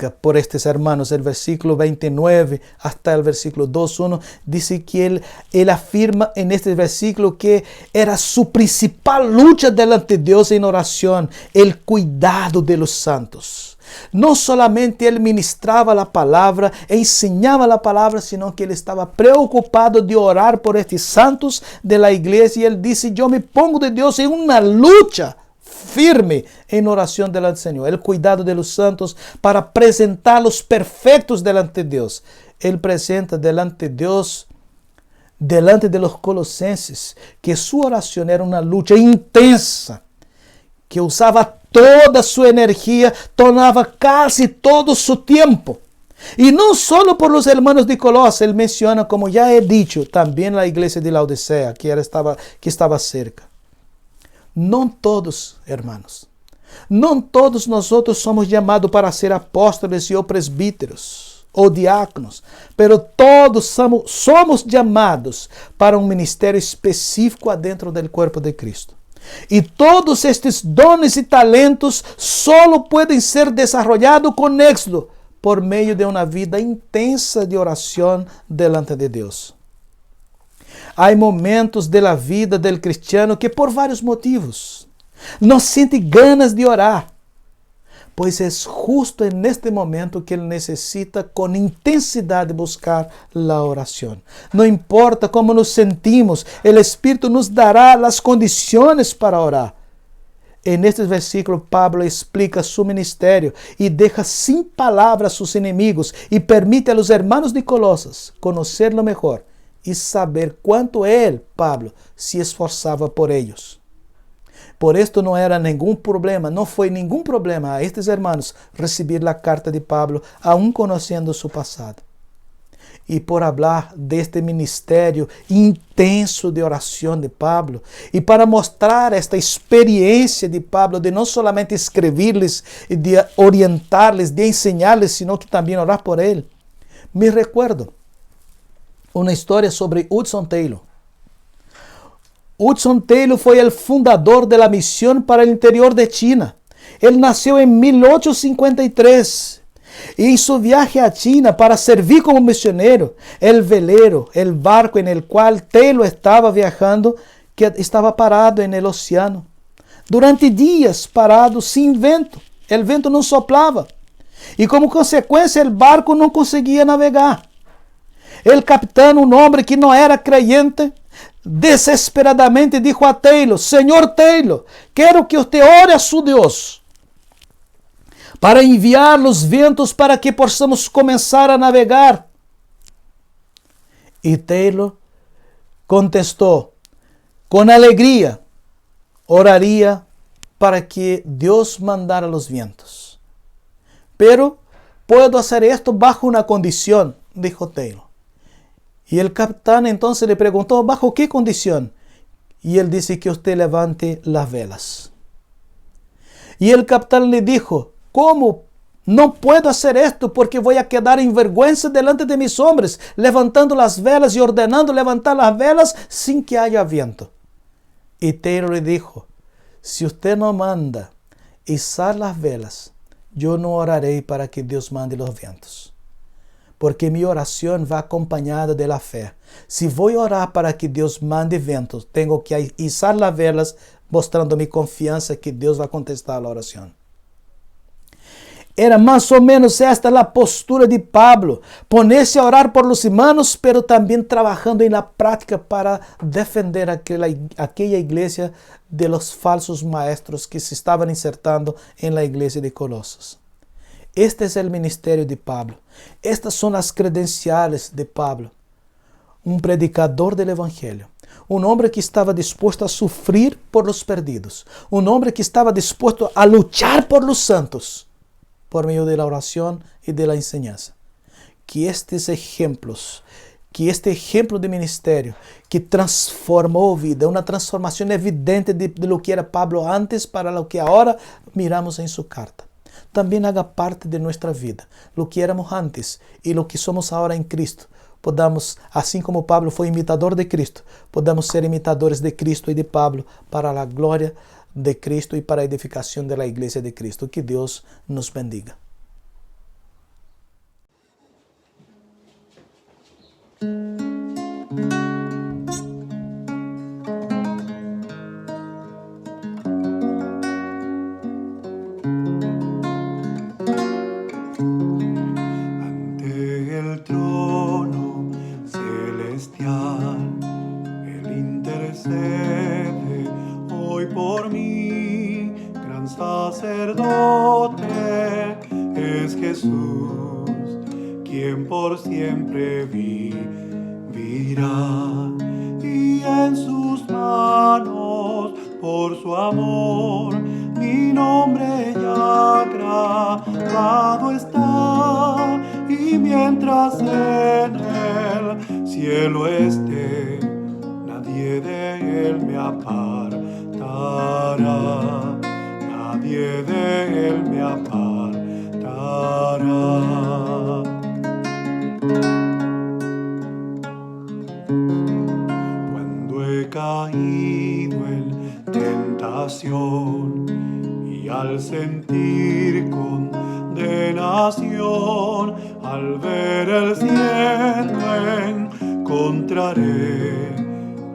por estes hermanos. El versículo 29 hasta el versículo 2:1 dice que él afirma en este versículo que era su principal lucha delante de Dios en oración, el cuidado de los santos. No solamente él ministraba la palabra, enseñaba la palabra, sino que él estaba preocupado de orar por estos santos de la iglesia. Y él dice, yo me pongo de Dios en una lucha firme en oración delante del Señor, el cuidado de los santos para presentarlos perfectos delante de Dios. Él presenta delante de Dios, delante de los colosenses, que su oración era una lucha intensa, que usaba toda su energía, tomaba casi todo su tiempo. Y no solo por los hermanos de Colosas, él menciona, como ya he dicho, también la iglesia de Laodicea, que estaba cerca. No todos, hermanos, no todos nosotros somos llamados para ser apóstoles o presbíteros o diáconos, pero todos somos llamados para un ministerio específico adentro del cuerpo de Cristo. Y todos estos dones y talentos solo pueden ser desarrollados con éxito por medio de una vida intensa de oración delante de Dios. Hay momentos de la vida del cristiano que por varios motivos no siente ganas de orar, pues es justo en este momento que él necesita con intensidad buscar la oración. No importa cómo nos sentimos, el Espíritu nos dará las condiciones para orar. En este versículo, Pablo explica su ministerio y deja sin palabras a sus enemigos y permite a los hermanos de Colosas conocerlo mejor y saber cuánto él, Pablo, se esforzaba por ellos. Por esto no era ningún problema, no fue ningún problema a estos hermanos recibir la carta de Pablo, aún conociendo su pasado. Y por hablar de este ministerio intenso de oración de Pablo, y para mostrar esta experiencia de Pablo de no solamente escribirles, de orientarles, de enseñarles, sino que también orar por él, me recuerdo una historia sobre Hudson Taylor. Hudson Taylor fue el fundador de la misión para el interior de China. Él nació en 1853 y en su viaje a China para servir como misionero, el velero, el barco en el cual Taylor estaba viajando, que estaba parado en el océano. Durante días parado sin vento, el vento no soplaba y como consecuencia el barco no conseguía navegar. El capitán, un hombre que no era creyente, desesperadamente dijo a Taylor: Señor Taylor, quiero que usted ore a su Dios para enviar los vientos para que possamos comenzar a navegar. Y Taylor contestó con alegría: oraría para que Dios mandara los vientos. Pero puedo hacer esto bajo una condición, dijo Taylor. Y el capitán entonces le preguntó: ¿bajo qué condición? Y él dice: que usted levante las velas. Y el capitán le dijo: ¿cómo? No puedo hacer esto porque voy a quedar en vergüenza delante de mis hombres, levantando las velas y ordenando levantar las velas sin que haya viento. Y Taylor le dijo: si usted no manda izar las velas, yo no oraré para que Dios mande los vientos. Porque mi oración va acompañada de la fe. Si voy a orar para que Dios mande vientos, tengo que izar las velas mostrando mi confianza que Dios va a contestar la oración. Era más o menos esta la postura de Pablo, ponerse a orar por los hermanos, pero también trabajando en la práctica para defender aquella iglesia de los falsos maestros que se estaban insertando en la iglesia de Colosas. Este es el ministerio de Pablo. Estas son las credenciales de Pablo. Un predicador del Evangelio. Un hombre que estaba dispuesto a sufrir por los perdidos. Un hombre que estaba dispuesto a luchar por los santos por medio de la oración y de la enseñanza. Que estos ejemplos, que este ejemplo de ministerio que transformó vida, una transformación evidente de lo que era Pablo antes para lo que ahora miramos en su carta, también haga parte de nuestra vida. Lo que éramos antes y lo que somos ahora en Cristo, podamos, así como Pablo fue imitador de Cristo, podamos ser imitadores de Cristo y de Pablo para la gloria de Cristo y para la edificación de la iglesia de Cristo. Que Dios nos bendiga. Sacerdote es Jesús, quien por siempre vivirá, y en sus manos por su amor mi mi nombre ya grabado está, y mientras en el cielo esté, nadie de él me apartará, nadie de él me apartará. Cuando he caído en tentación y al sentir condenación, al ver el cielo encontraré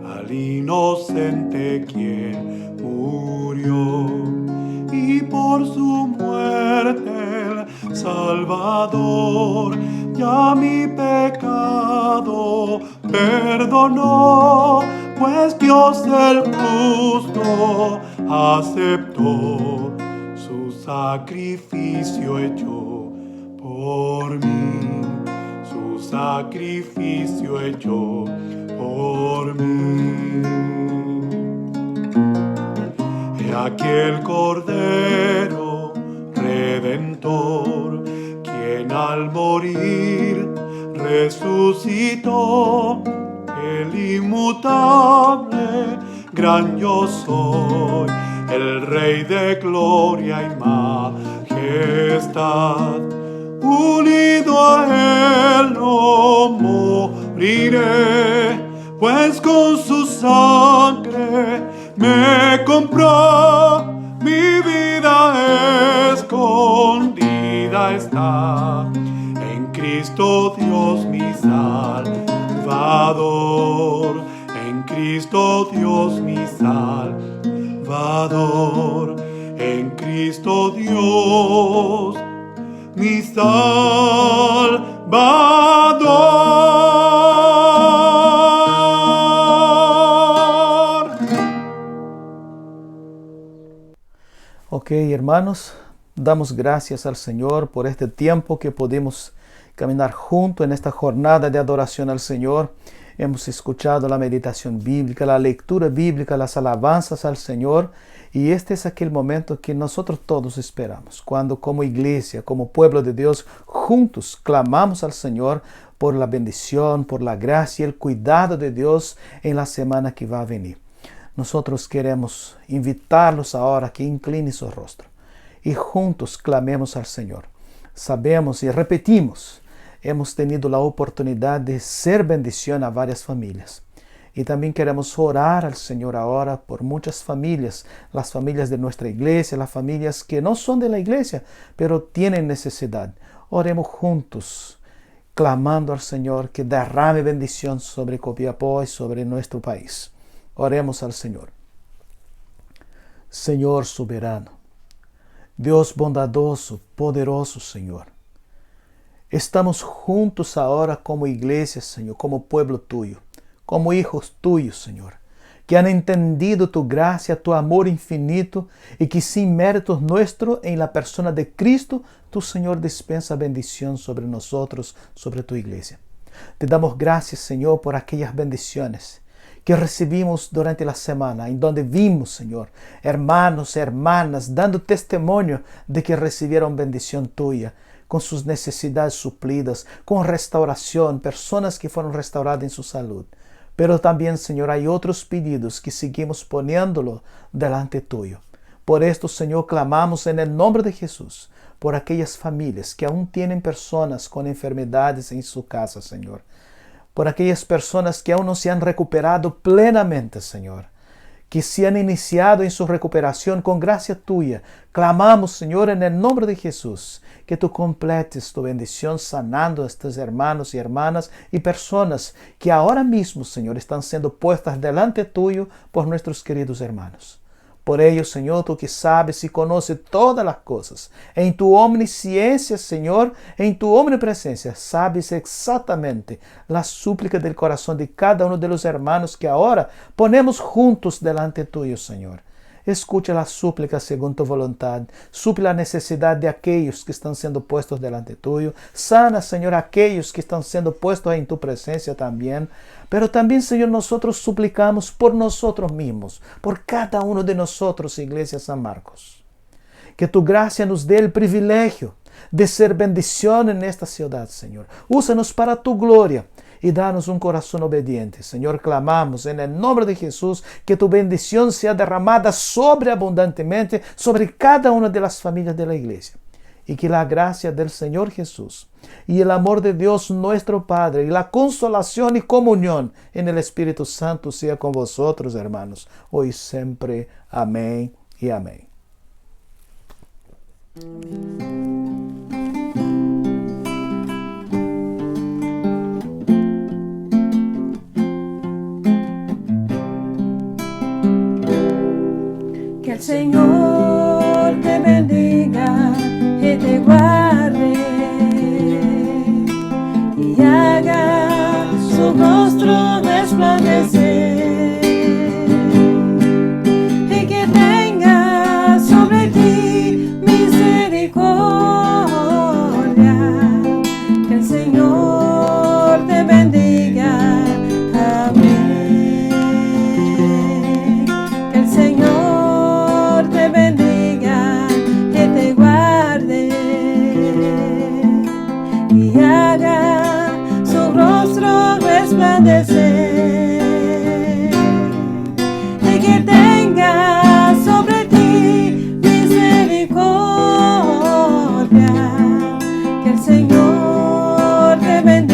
al inocente quien murió, y por su muerte el Salvador ya mi pecado perdonó, pues Dios el justo aceptó su sacrificio hecho por mí, su sacrificio hecho por mí. He aquí el Cordero Redentor, quien al morir resucitó, el inmutable, gran yo soy, el Rey de gloria y majestad. Unido a él no moriré, pues con su sangre me compró, mi vida escondida está en Cristo Dios mi Salvador, en Cristo Dios mi Salvador, en Cristo Dios mi Salvador. Ok, hermanos, damos gracias al Señor por este tiempo que podemos caminar juntos en esta jornada de adoración al Señor. Hemos escuchado la meditación bíblica, la lectura bíblica, las alabanzas al Señor, y este es aquel momento que nosotros todos esperamos, cuando como iglesia, como pueblo de Dios, juntos clamamos al Señor por la bendición, por la gracia y el cuidado de Dios en la semana que va a venir. Nosotros queremos invitarlos ahora a que inclinen su rostro y juntos clamemos al Señor. Sabemos y repetimos, hemos tenido la oportunidad de ser bendición a varias familias. Y también queremos orar al Señor ahora por muchas familias, las familias de nuestra iglesia, las familias que no son de la iglesia, pero tienen necesidad. Oremos juntos, clamando al Señor que derrame bendición sobre Copiapó y sobre nuestro país. Oremos al Señor. Señor soberano, Dios bondadoso, poderoso, Señor. Estamos juntos ahora como iglesia, Señor, como pueblo tuyo, como hijos tuyos, Señor, que han entendido tu gracia, tu amor infinito, y que sin méritos nuestros, en la persona de Cristo, tu Señor dispensa bendición sobre nosotros, sobre tu iglesia. Te damos gracias, Señor, por aquellas bendiciones que recibimos durante la semana, en donde vimos, Señor, hermanos y hermanas dando testimonio de que recibieron bendición tuya, con sus necesidades suplidas, con restauración, personas que fueron restauradas en su salud. Pero también, Señor, hay otros pedidos que seguimos poniéndolo delante tuyo. Por esto, Señor, clamamos en el nombre de Jesús por aquellas familias que aún tienen personas con enfermedades en su casa, Señor. Por aquellas personas que aún no se han recuperado plenamente, Señor, que se han iniciado en su recuperación con gracia tuya. Clamamos, Señor, en el nombre de Jesús, que tú completes tu bendición sanando a estos hermanos y hermanas y personas que ahora mismo, Señor, están siendo puestas delante tuyo por nuestros queridos hermanos. Por ello, Señor, tú que sabes y conoces todas las cosas, en tu omnisciencia, Señor, en tu omnipresencia, sabes exactamente la súplica del corazón de cada uno de los hermanos que ahora ponemos juntos delante tuyo, Señor. Escucha la súplica según tu voluntad. Suple la necesidad de aquellos que están siendo puestos delante tuyo. Sana, Señor, a aquellos que están siendo puestos en tu presencia también. Pero también, Señor, nosotros suplicamos por nosotros mismos, por cada uno de nosotros, Iglesia San Marcos. Que tu gracia nos dê o privilégio de ser bendição nesta ciudad, Senhor. Úsanos para tu glória e dá-nos um coração obediente. Senhor, clamamos em nome de Jesus que tu bendição seja derramada sobreabundantemente sobre cada uma das famílias da igreja. Y que la gracia del Señor Jesús y el amor de Dios nuestro Padre y la consolación y comunión en el Espíritu Santo sea con vosotros, hermanos, hoy y siempre. Amén y amén. Que el Señor te bendiga y te guarde y haga su rostro resplandecer y que tenga sobre ti misericordia. Que el Señor te bendiga. Amén. Que el Señor te bendiga y te guarde y haga su rostro resplandecer y que tenga sobre ti misericordia. Que el Señor te bendiga.